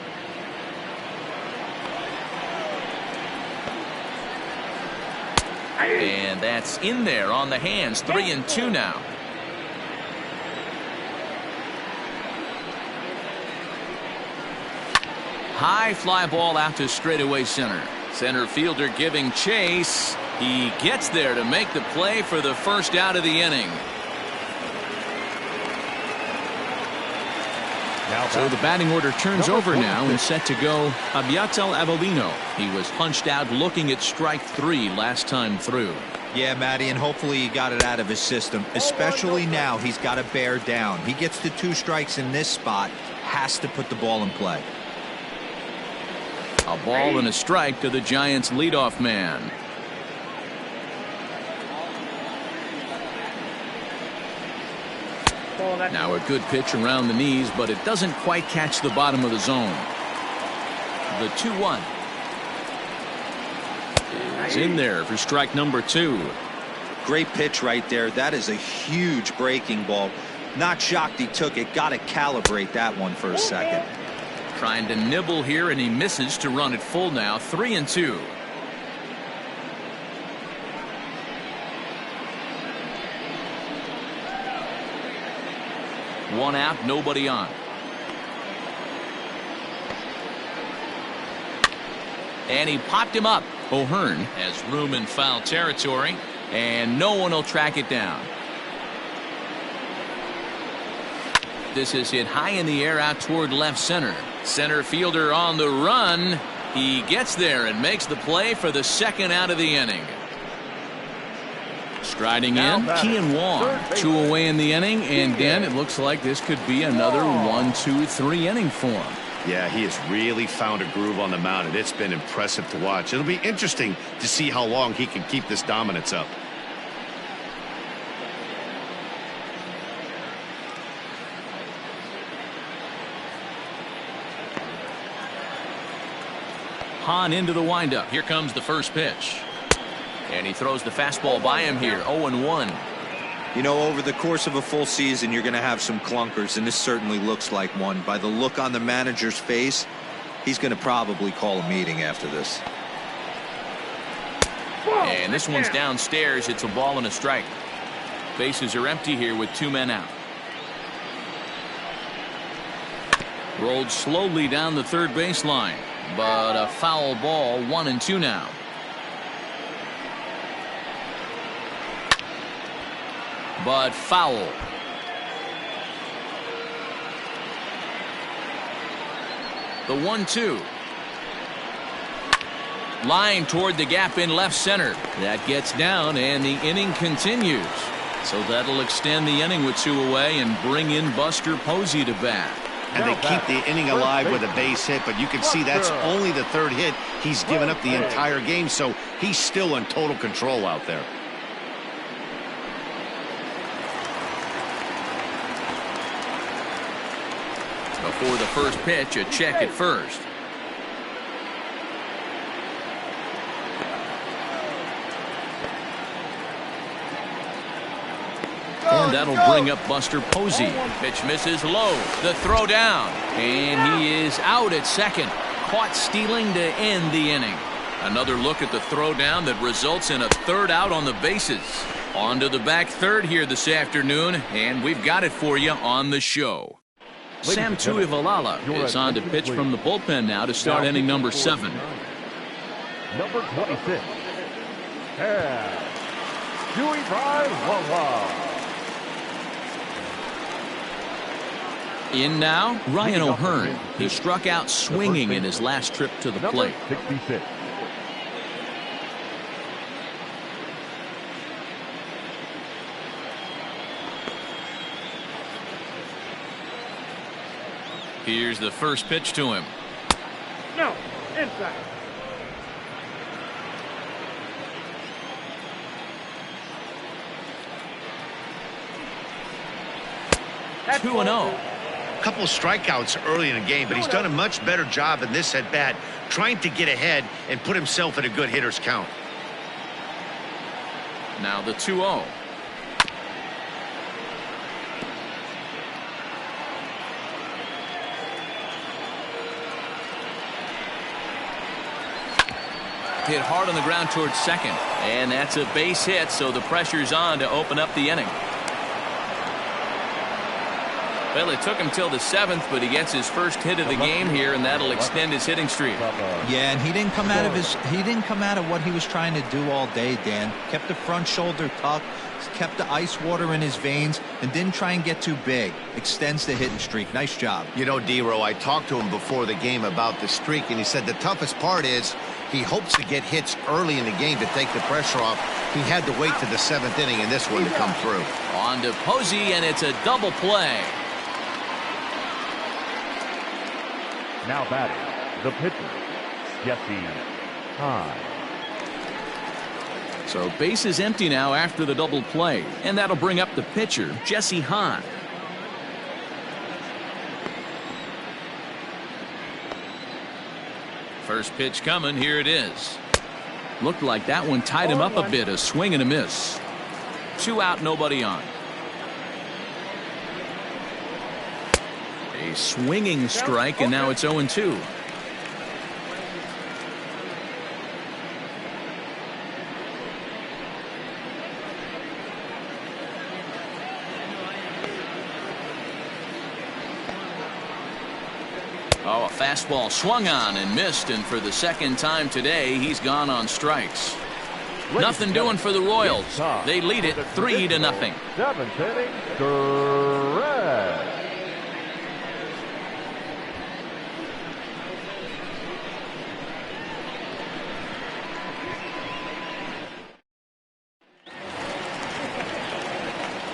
And that's in there on the hands. 3-2 now. High fly ball out to straightaway center. Center fielder giving chase. He gets there to make the play for the first out of the inning. So the batting order turns over now and set to go Abiatel Avellino. He was punched out looking at strike 3 last time through. Yeah, Matty, and hopefully he got it out of his system, especially now he's got to bear down. He gets the 2 strikes in this spot, has to put the ball in play. A ball and a strike to the Giants leadoff man. Now a good pitch around the knees, but it doesn't quite catch the bottom of the zone. The 2-1 is in there for strike number 2. Great pitch right there. That is a huge breaking ball. Not shocked he took it. Got to calibrate that one for a second. Trying to nibble here, and he misses to run it full now. 3-2. One out, nobody on. And he popped him up. O'Hearn has room in foul territory, and no one will track it down. This is hit high in the air out toward left center. Center fielder on the run. He gets there and makes the play for the second out of the inning. Striding in, Kian Wong. 2 away in the inning, and Dan, it looks like this could be another 1-2-3 inning for him. Yeah, he has really found a groove on the mound, and it's been impressive to watch. It'll be interesting to see how long he can keep this dominance up. Hahn into the windup. Here comes the first pitch. And he throws the fastball by him here. 0-1. You know, over the course of a full season, you're going to have some clunkers, and this certainly looks like one. By the look on the manager's face, he's going to probably call a meeting after this. And this one's downstairs. It's a ball and a strike. Bases are empty here with 2 men out. Rolled slowly down the third baseline, but a foul ball. 1-2 now. But foul. The 1-2. Line toward the gap in left center. That gets down, and the inning continues. So that'll extend the inning with 2 away and bring in Buster Posey to bat. And they keep the inning alive with a base hit, but you can see that's only the 3rd hit he's given up the entire game, so he's still in total control out there. Before the first pitch, a check at first. And that'll bring up Buster Posey. Pitch misses low. The throw down. And he is out at second. Caught stealing to end the inning. Another look at the throw down that results in a 3rd out on the bases. On to the back third here this afternoon, and we've got it for you on the show. Sam Tuivalala is on to pitch from the bullpen now to start inning number 7. Number 26. And Tuivalala. In now, Ryan O'Hearn. He struck out swinging in his last trip to the plate. 66. Here's the first pitch to him. No, inside. That's 2-0. A couple of strikeouts early in the game, but he's done a much better job in this at bat, trying to get ahead and put himself in a good hitter's count. Now the 2-0. Hit hard on the ground towards second, and that's a base hit, so the pressure's on to open up the inning. Well, it took him till the 7th, but he gets his first hit of the game here, and that'll extend his hitting streak. Yeah, and he didn't come out of what he was trying to do all day, Dan. Kept the front shoulder tucked, kept the ice water in his veins, and didn't try and get too big. Extends the hitting streak. Nice job. You know, D-Row, I talked to him before the game about the streak, and he said the toughest part is he hopes to get hits early in the game to take the pressure off. He had to wait to the 7th inning in this one to come through. On to Posey, and it's a double play. Now batting, the pitcher, Jesse Hahn. So base is empty now after the double play, and that'll bring up the pitcher, Jesse Hahn. First pitch coming, here it is. Looked like that one tied him up a bit, a swing and a miss. 2 out, nobody on. A swinging strike, and now it's 0-2. Oh, a fastball swung on and missed, and for the second time today, he's gone on strikes. Nothing doing for the Royals. They lead it 3-0. 7th inning, correct.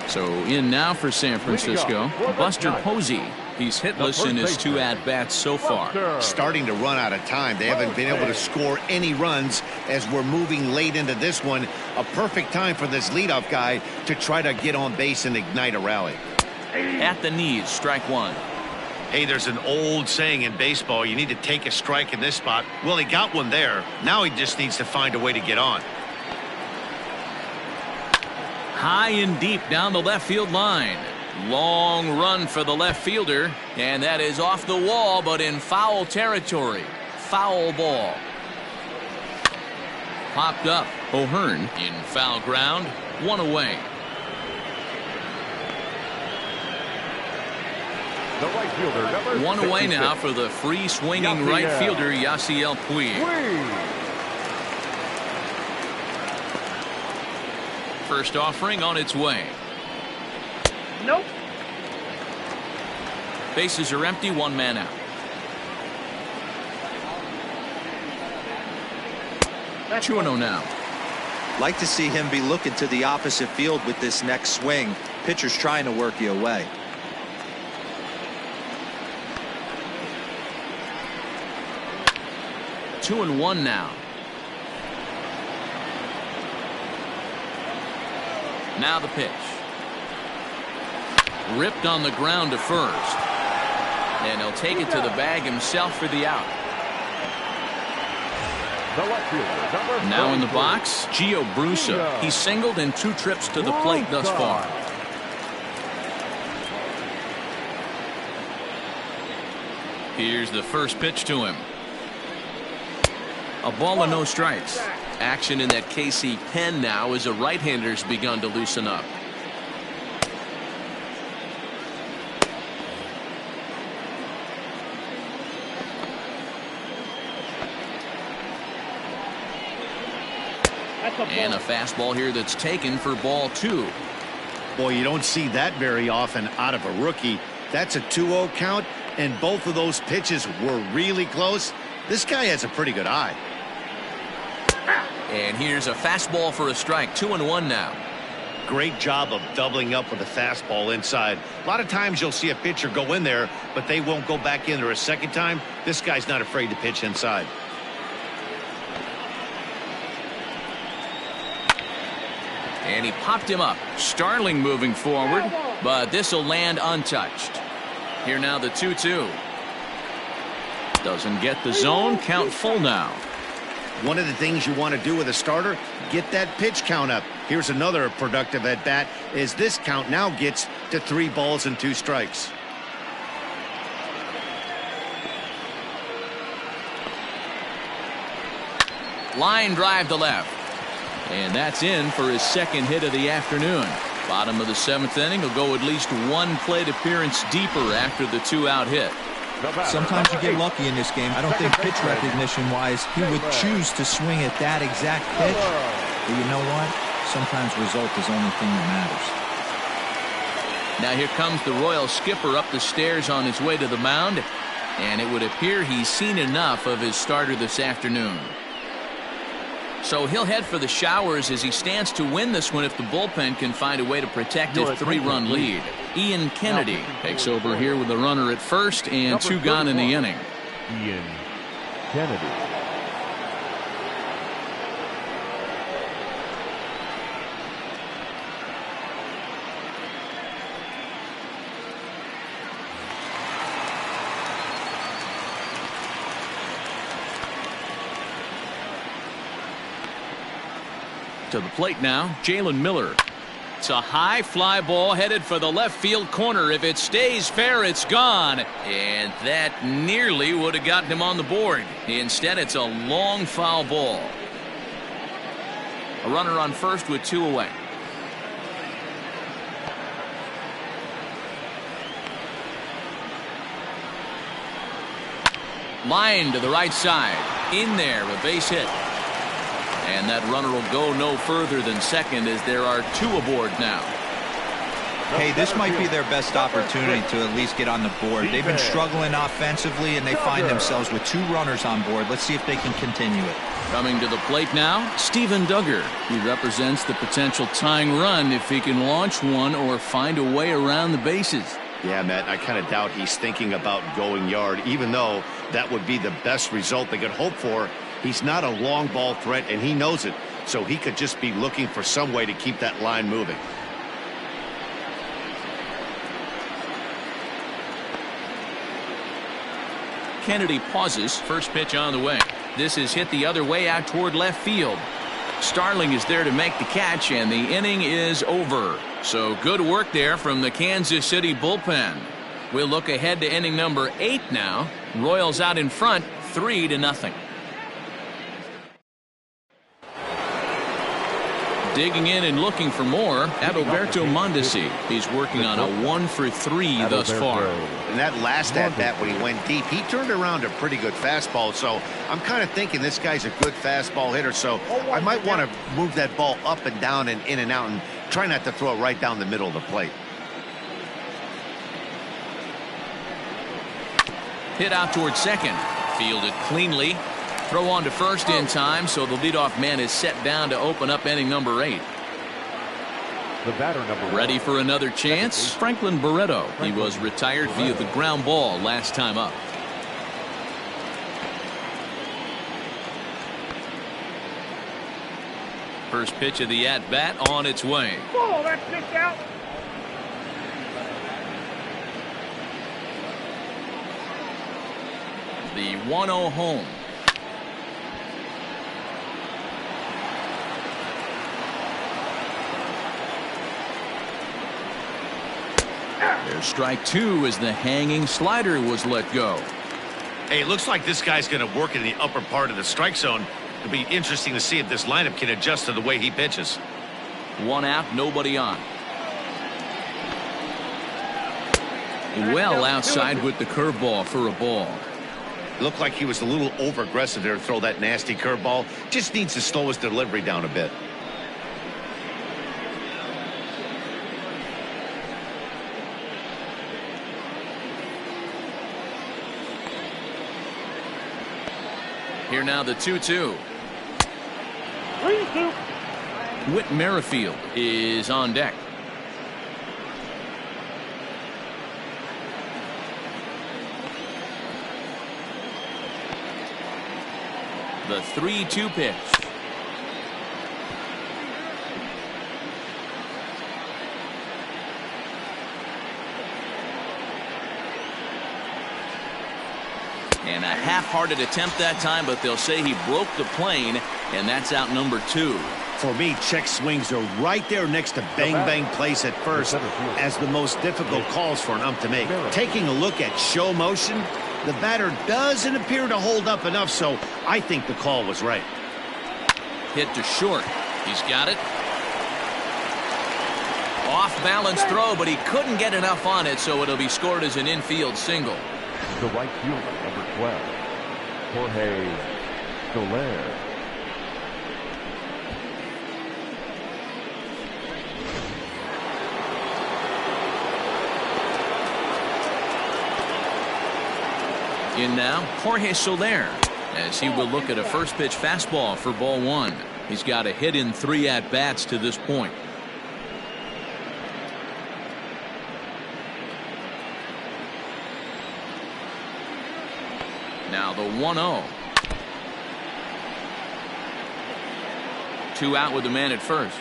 So in now for San Francisco, Buster Posey. He's hitless in his 2 at-bats so far. Starting to run out of time. They haven't been able to score any runs as we're moving late into this one. A perfect time for this leadoff guy to try to get on base and ignite a rally. At the knees, strike 1. Hey, there's an old saying in baseball, you need to take a strike in this spot. Well, he got one there. Now he just needs to find a way to get on. High and deep down the left field line. Long run for the left fielder, and that is off the wall, but in foul territory. Foul ball. Popped up. O'Hearn in foul ground. 1 away. The right fielder, number 1 away 56. now for the free swinging right fielder, Yasiel Puig. First offering on its way. Nope. Bases are empty, 1 man out. That's 2-0 now. Like to see him be looking to the opposite field with this next swing. Pitcher's trying to work you away. Two and one now. Now the pitch. Ripped on the ground to first. And he'll take it to the bag himself for the out. The left fielder, number Now in the 33. box, Gio Brusa. He's singled in 2 trips to the plate thus far. Here's the first pitch to him. A ball and no strikes. Action in that KC pen now as a right-hander's begun to loosen up. And a fastball here that's taken for ball 2. Boy, you don't see that very often out of a rookie. That's a 2-0 count, and both of those pitches were really close. This guy has a pretty good eye. And here's a fastball for a strike. 2-1 now. great job of doubling up with a fastball inside. A lot of times you'll see a pitcher go in there, but they won't go back in there a second time. This guy's not afraid to pitch inside. And he popped him up. Starling moving forward, but this will land untouched. Here now the 2-2. Doesn't get the zone. Count full now. One of the things you want to do with a starter, get that pitch count up. Here's another productive at bat as this count now gets to 3 balls and 2 strikes. Line drive to left. And that's in for his second hit of the afternoon. Bottom of the 7th inning. He'll go at least 1 plate appearance deeper after the 2-out hit. Sometimes you get lucky in this game. I don't think pitch recognition-wise he would choose to swing at that exact pitch. But you know what? Sometimes result is the only thing that matters. Now here comes the Royal skipper up the stairs on his way to the mound. And it would appear he's seen enough of his starter this afternoon. So he'll head for the showers as he stands to win this one if the bullpen can find a way to protect his 3-run lead. Ian Kennedy takes over here with a runner at first and 2 gone in the inning. Ian Kennedy. To the plate now, Jalen Miller. It's a high fly ball headed for the left field corner. If it stays fair, it's gone. And that nearly would have gotten him on the board. Instead, it's a long foul ball. A runner on first with 2 away. Line to the right side. In there, a base hit. And that runner will go no further than second as there are 2 aboard now. Hey, this might be their best opportunity to at least get on the board. They've been struggling offensively, and they find themselves with 2 runners on board. Let's see if they can continue it. Coming to the plate now, Steven Duggar. He represents the potential tying run if he can launch one or find a way around the bases. Yeah, Matt, I kind of doubt he's thinking about going yard, even though that would be the best result they could hope for. He's not a long ball threat, and he knows it, so he could just be looking for some way to keep that line moving. Kennedy pauses. First pitch on the way. This is hit the other way out toward left field. Starling is there to make the catch, and the inning is over. So good work there from the Kansas City bullpen. We'll look ahead to inning number 8 now. Royals out in front, 3-0. Digging in and looking for more, Adalberto Mondesi. He's working on a 1 for 3 thus far. And that last at bat when he went deep, he turned around a pretty good fastball. So I'm kind of thinking this guy's a good fastball hitter. So I might want to move that ball up and down and in and out and try not to throw it right down the middle of the plate. Hit out toward second. Fielded cleanly. Throw on to first in time, so the leadoff man is set down to open up inning number 8. The batter number Ready for another chance? Franklin Barreto. He was retired via the ground ball last time up. First pitch of the at-bat on its way. Oh, that's kicked out. The 1-0 home. There's strike 2 as the hanging slider was let go. Hey, it looks like this guy's going to work in the upper part of the strike zone. It'll be interesting to see if this lineup can adjust to the way he pitches. 1 out, nobody on. Well outside with the curveball for a ball. Looked like he was a little over aggressive there to throw that nasty curveball. Just needs to slow his delivery down a bit. Here now the 2-2. 3-2. Whit Merrifield is on deck. The 3-2 pitch. And a half-hearted attempt that time, but they'll say he broke the plane, and that's out number 2. For me, check swings are right there next to bang place at first as the most difficult calls for an ump to make. Taking a look at show motion, the batter doesn't appear to hold up enough, so I think the call was right. Hit to short. He's got it. Off-balance throw, but he couldn't get enough on it, so it'll be scored as an infield single. The right fielder, number 12, Jorge Soler. In now, Jorge Soler, as he will look at a first pitch fastball for ball 1. He's got a hit in 3 at-bats to this point. Now the 1-0. 2 out with the man at first.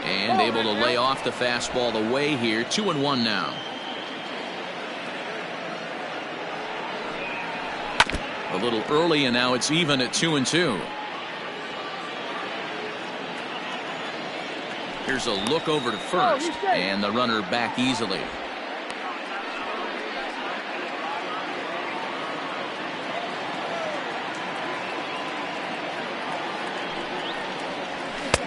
And able to lay off the fastball away here. 2-1 now. A little early, and now it's even at 2-2. Here's a look over to first, and the runner back easily.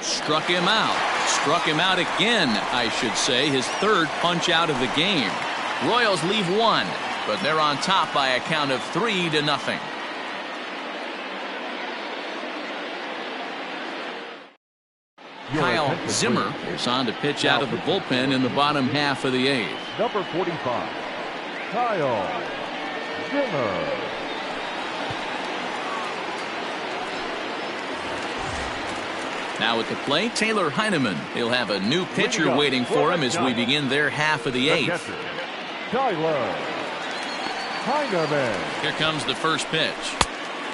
Struck him out. Struck him out again, I should say. His 3rd punch out of the game. Royals leave 1, but they're on top by a count of 3-0. Kyle Zimmer is on to pitch out of the bullpen in the bottom half of the 8th. Number 45, Kyle Zimmer. Now at the plate, Taylor Heineman. He'll have a new pitcher waiting for him as we begin their half of the 8th. Taylor Heineman. Here comes the first pitch.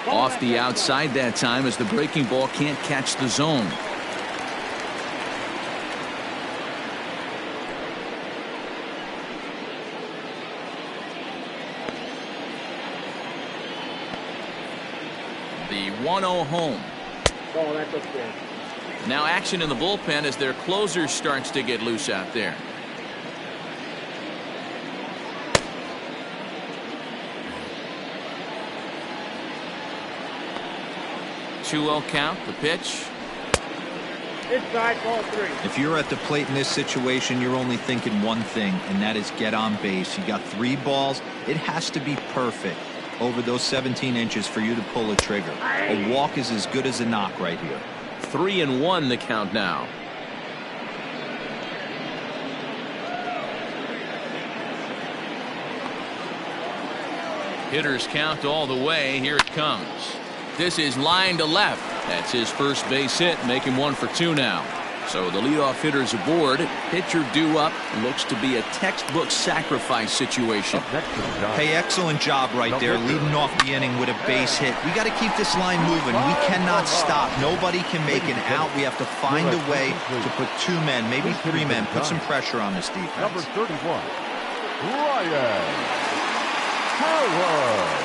Off the outside that time as the breaking ball can't catch the zone. The 1-0 home. Oh, that's okay. Now action in the bullpen as their closer starts to get loose out there. 2-0 count. The pitch. Inside, ball 3. If you're at the plate in this situation, you're only thinking one thing, and that is get on base. You got 3 balls. It has to be perfect over those 17 inches for you to pull a trigger. A walk is as good as a knock right here. 3-1 the count now. Hitters count all the way. Here it comes. This is line to left. That's his first base hit. Make him 1 for 2 now. So the leadoff hitter's aboard. Pitcher due up. Looks to be a textbook sacrifice situation. Hey, excellent job right there, leading off the inning with a base hit. We got to keep this line moving. We cannot stop. Nobody can make an out. We have to find a way to put 2 men, maybe 3 men, put some pressure on this defense. Number 31, Ryan Howard.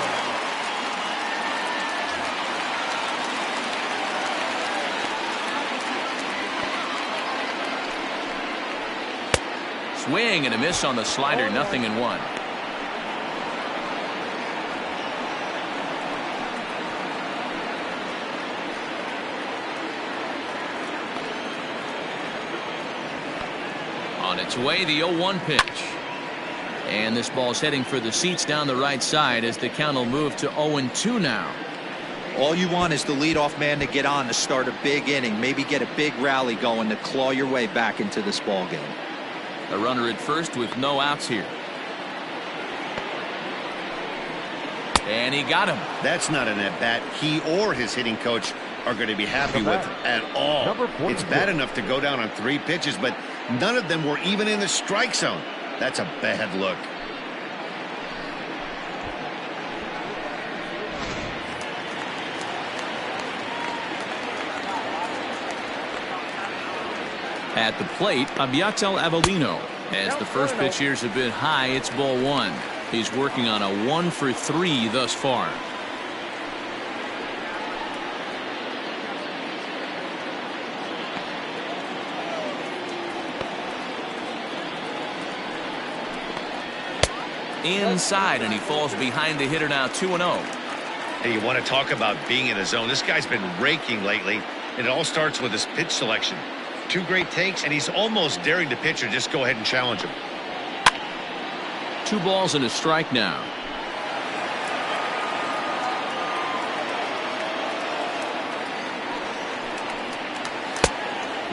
Swing and a miss on the slider. 0-1. On its way, the 0-1 pitch. And this ball's heading for the seats down the right side as the count will move to 0-2 now. All you want is the leadoff man to get on to start a big inning, maybe get a big rally going to claw your way back into this ball game. A runner at first with no outs here. And he got him. That's not an at-bat he or his hitting coach are going to be happy with at all. It's bad enough to go down on 3 pitches, but none of them were even in the strike zone. That's a bad look. At the plate, Abiatel Avelino. As the first pitch here is a bit high, it's ball 1. He's working on a 1 for 3 thus far. Inside, and he falls behind the hitter now 2-0. Hey, you want to talk about being in a zone? This guy's been raking lately, and it all starts with his pitch selection. 2 great takes, and he's almost daring the pitcher just go ahead and challenge him. 2 balls and a strike now.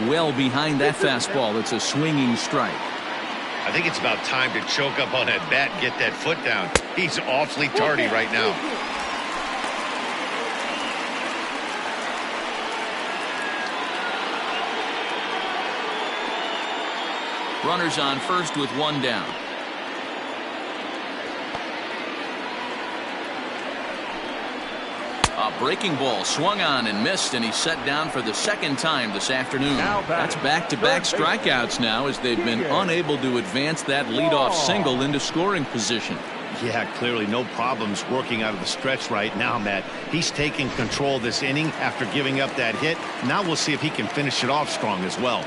Well behind that fastball. It's a swinging strike. I think it's about time to choke up on that bat and get that foot down. He's awfully tardy right now. Runners on first with 1 down. A breaking ball swung on and missed, and he's set down for the 2nd time this afternoon. That's back-to-back strikeouts now, as they've been unable to advance that leadoff single into scoring position. Yeah, clearly no problems working out of the stretch right now, Matt. He's taking control of this inning after giving up that hit. Now we'll see if he can finish it off strong as well.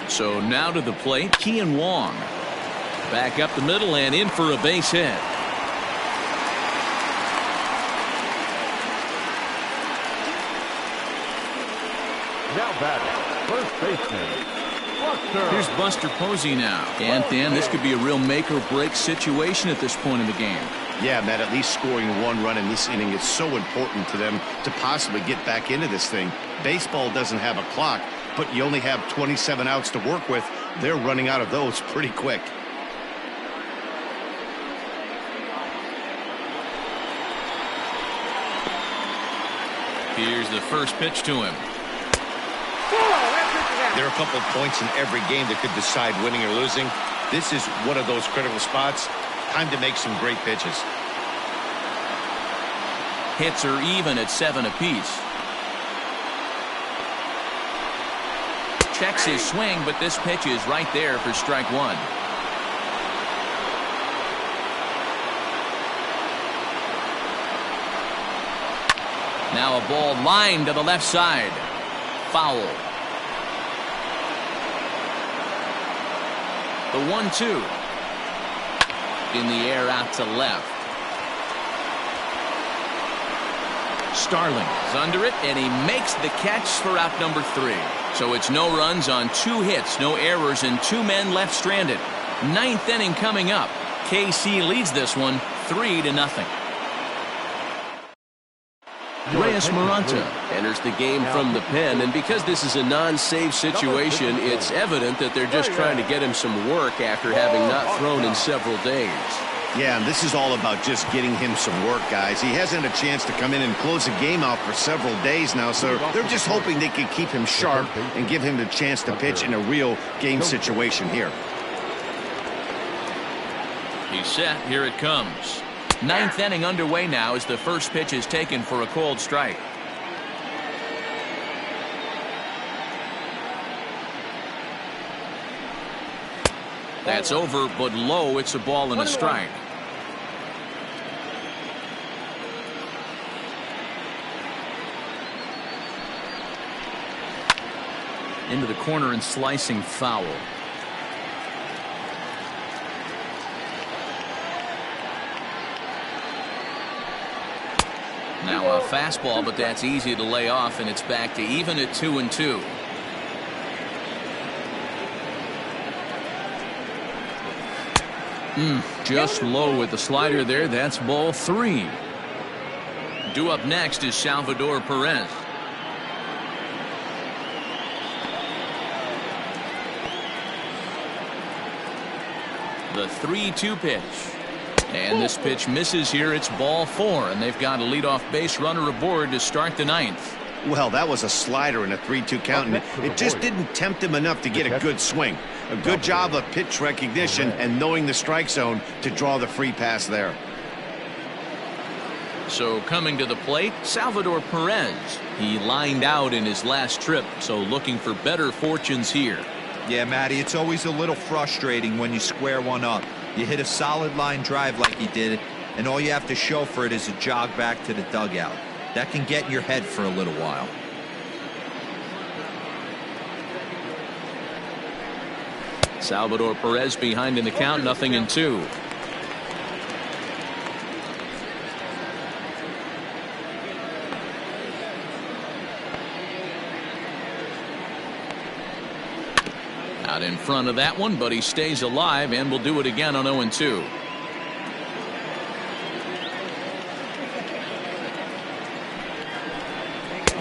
So now to the plate, Kian Wong. Back up the middle and in for a base hit. Now batting, first baseman, Buster. Here's Buster Posey now. And Dan, this could be a real make or break situation at this point in the game. Yeah, Matt, at least scoring 1 run in this inning is so important to them to possibly get back into this thing. Baseball doesn't have a clock, but you only have 27 outs to work with. They're running out of those pretty quick. Here's the first pitch to him. There are a couple of points in every game that could decide winning or losing. This is one of those critical spots. Time to make some great pitches. Hits are even at 7 apiece. Checks his swing, but this pitch is right there for strike 1. Now a ball lined to the left side. Foul. The 1-2. In the air out to left. Starling is under it, and he makes the catch for out number 3. So it's no runs on 2 hits, no errors, and 2 men left stranded. 9th inning coming up. KC leads this one 3-0. Reyes Maranta enters the game from the pen, and because this is a non-save situation, it's evident that they're just trying to get him some work after having not thrown in several days. Yeah, and this is all about just getting him some work, guys. He hasn't a chance to come in and close the game out for several days now, so they're just hoping they can keep him sharp and give him the chance to pitch in a real game situation here. He's set. Here it comes. 9th inning underway now as the first pitch is taken for a called strike. That's over, but low. It's a ball and a strike. Into the corner and slicing foul. Now a fastball, but that's easy to lay off, and it's back to even at 2-2. Just low with the slider there. That's ball 3. Due up next is Salvador Perez. The 3-2 pitch. And this pitch misses here. It's ball 4, and they've got a leadoff base runner aboard to start the 9th. Well, that was a slider in a 3-2 count, and it just didn't tempt him enough to get a good swing. A good job of pitch recognition and knowing the strike zone to draw the free pass there. So coming to the plate, Salvador Perez. He lined out in his last trip, so looking for better fortunes here. Yeah, Matty, it's always a little frustrating when you square one up. You hit a solid line drive like he did, and all you have to show for it is a jog back to the dugout. That can get in your head for a little while. Salvador Perez behind in the count, 0-2. Out in front of that one, but he stays alive and will do it again on 0-2.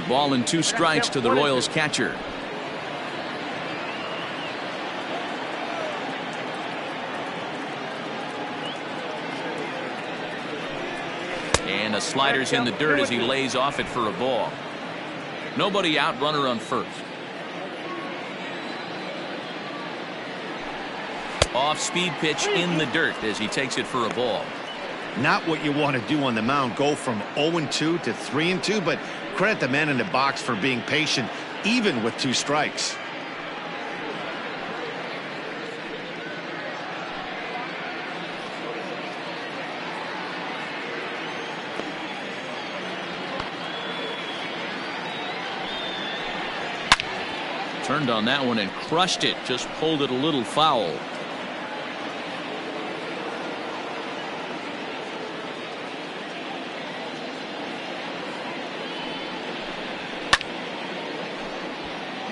Ball and 2 strikes to the Royals catcher. And a slider's in the dirt as he lays off it for a ball. Nobody out, runner on first. Off-speed pitch in the dirt as he takes it for a ball. Not what you want to do on the mound, go from 0-2 to 3-2, but credit the man in the box for being patient, even with 2 strikes. Turned on that one and crushed it, just pulled it a little foul.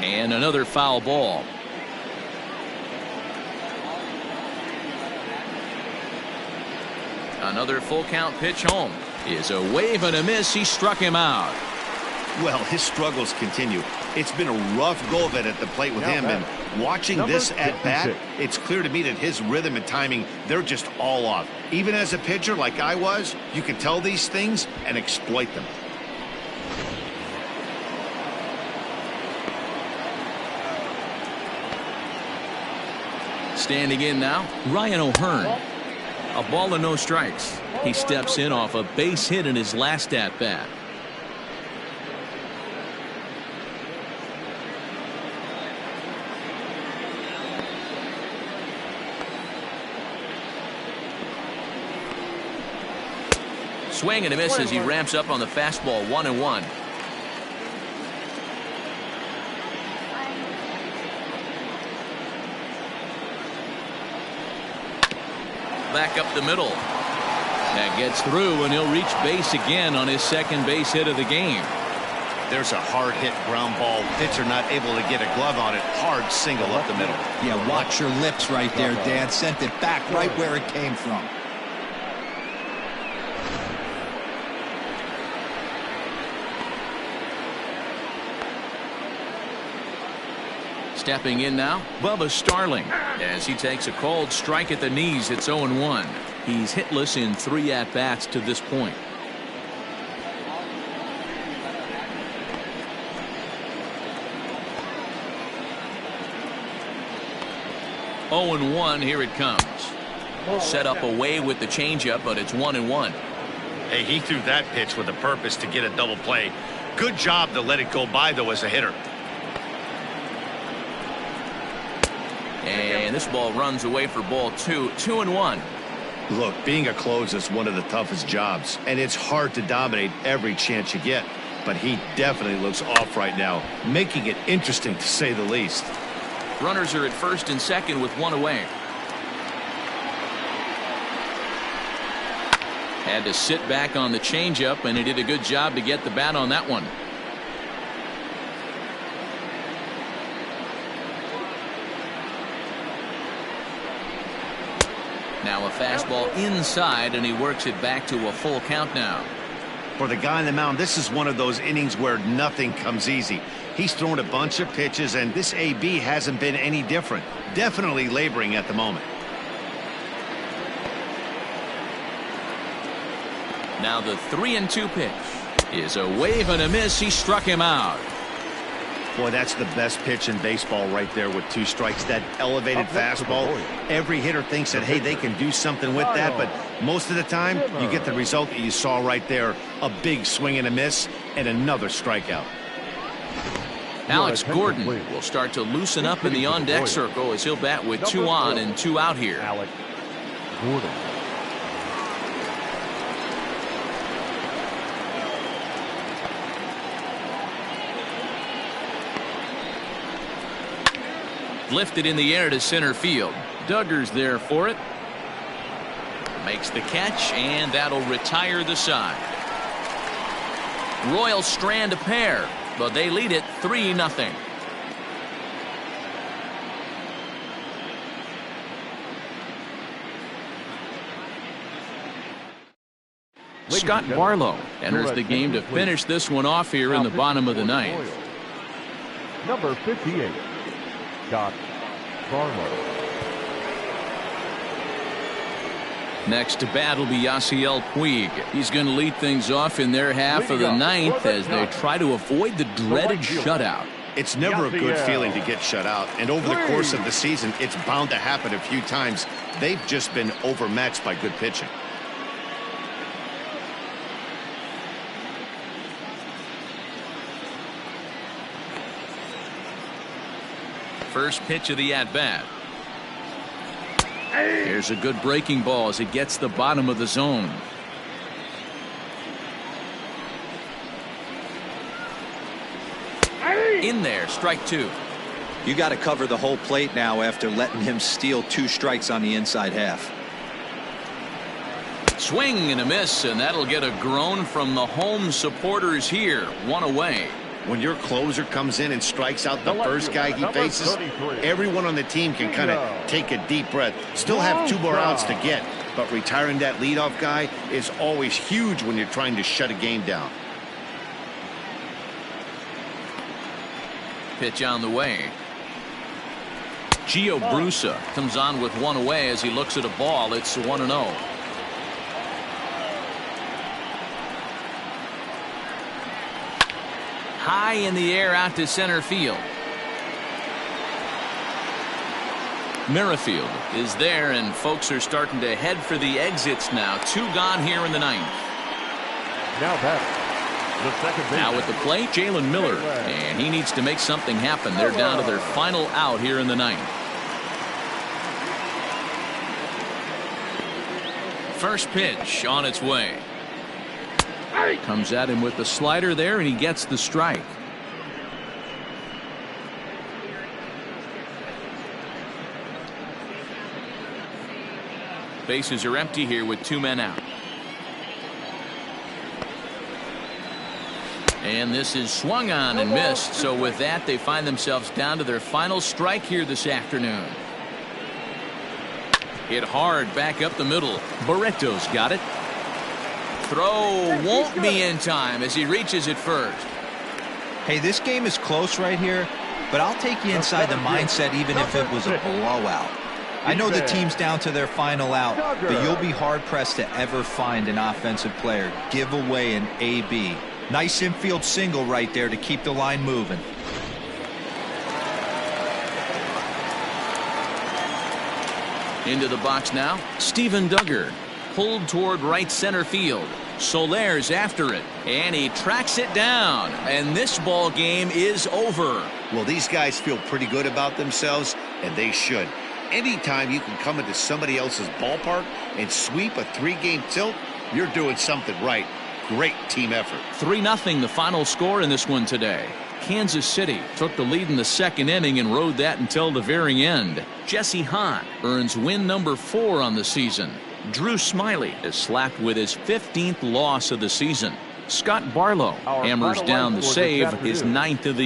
And another foul ball. Another full count pitch home. Is a wave and a miss. He struck him out. Well, his struggles continue. It's been a rough go of it at the plate with him, and watching this at bat, it's clear to me that his rhythm and timing, they're just all off. Even as a pitcher like I was, you can tell these things and exploit them. Standing in now, Ryan O'Hearn. A ball and no strikes. He steps in off a base hit in his last at bat. Swing and a miss as he ramps up on the fastball. 1-1. Back up the middle. That gets through, and he'll reach base again on his second base hit of the game. There's a hard hit ground ball. Pitcher not able to get a glove on it. Hard single up the middle. Yeah, watch your lips right there, Dan. Sent it back right where it came from. Stepping in now, Bubba Starling, as he takes a called strike at the knees. It's 0-1. He's hitless in 3 at-bats to this point. Oh and 1, here it comes. Set up away with the changeup, but it's 1-1. Hey, he threw that pitch with a purpose to get a double play. Good job to let it go by, though, as a hitter. And this ball runs away for ball 2. 2-1. Look, being a closer is one of the toughest jobs, and it's hard to dominate every chance you get. But he definitely looks off right now, making it interesting to say the least. Runners are at first and second with 1 away. Had to sit back on the changeup, and he did a good job to get the bat on that one. Now a fastball inside, and he works it back to a full count now. For the guy on the mound, this is one of those innings where nothing comes easy. He's thrown a bunch of pitches, and this AB hasn't been any different. Definitely laboring at the moment. Now the 3-2 pitch is a wave and a miss. He struck him out. Boy, that's the best pitch in baseball right there with 2 strikes. That elevated fastball. Every hitter thinks that, hey, they can do something with that, but most of the time you get the result that you saw right there. A big swing and a miss and another strikeout. Alex Gordon will start to loosen up in the on-deck circle as he'll bat with 2 on and 2 out here. Alex Gordon. Lifted in the air to center field. Duggar's there for it. Makes the catch, and that'll retire the side. Royals strand a pair, but they lead it 3-0. Scott Barlow enters the game to finish this one off here in the bottom of the 9th. Number 58, Scott Barlow. Next to bat will be Yasiel Puig. He's going to lead things off in their half of the 9th as they try to avoid the dreaded shutout. It's never a good feeling to get shut out, and over the course of the season, it's bound to happen a few times. They've just been overmatched by good pitching. First pitch of the at-bat. Here's a good breaking ball as it gets the bottom of the zone. In there, strike 2. You got to cover the whole plate now after letting him steal 2 strikes on the inside half. Swing and a miss, and that'll get a groan from the home supporters here. 1 away. When your closer comes in and strikes out the first guy he faces, everyone on the team can kind of take a deep breath. Still have 2 more outs to get, but retiring that leadoff guy is always huge when you're trying to shut a game down. Pitch on the way. Gio Brusa comes on with 1 away as he looks at a ball. It's 1-0. High in the air out to center field. Merrifield is there, and folks are starting to head for the exits now. 2 gone here in the 9th. Now batting, the second baseman. Now at the plate, Jalen Miller, and he needs to make something happen. They're down to their final out here in the 9th. First pitch on its way. Comes at him with the slider there, and he gets the strike. Bases are empty here with 2 men out. And this is swung on and missed. So with that, they find themselves down to their final strike here this afternoon. Hit hard back up the middle. Barreto's got it. Throw won't be in time as he reaches it first. Hey, this game is close right here, but I'll take you inside the mindset even if it was a blowout. I know the team's down to their final out, but you'll be hard-pressed to ever find an offensive player give away an AB. Nice infield single right there to keep the line moving. Into the box now, Steven Duggar. Pulled toward right center field. Soler's after it, and he tracks it down, and this ball game is over. Well, these guys feel pretty good about themselves, and they should. Anytime you can come into somebody else's ballpark and sweep a 3-game tilt, you're doing something right. Great team effort. 3-0 the final score in this one today. Kansas City took the lead in the 2nd inning and rode that until the very end. Jesse Hahn earns win number 4 on the season. Drew Smiley is slapped with his 15th loss of the season. Scott Barlow hammers down the save, his 9th of the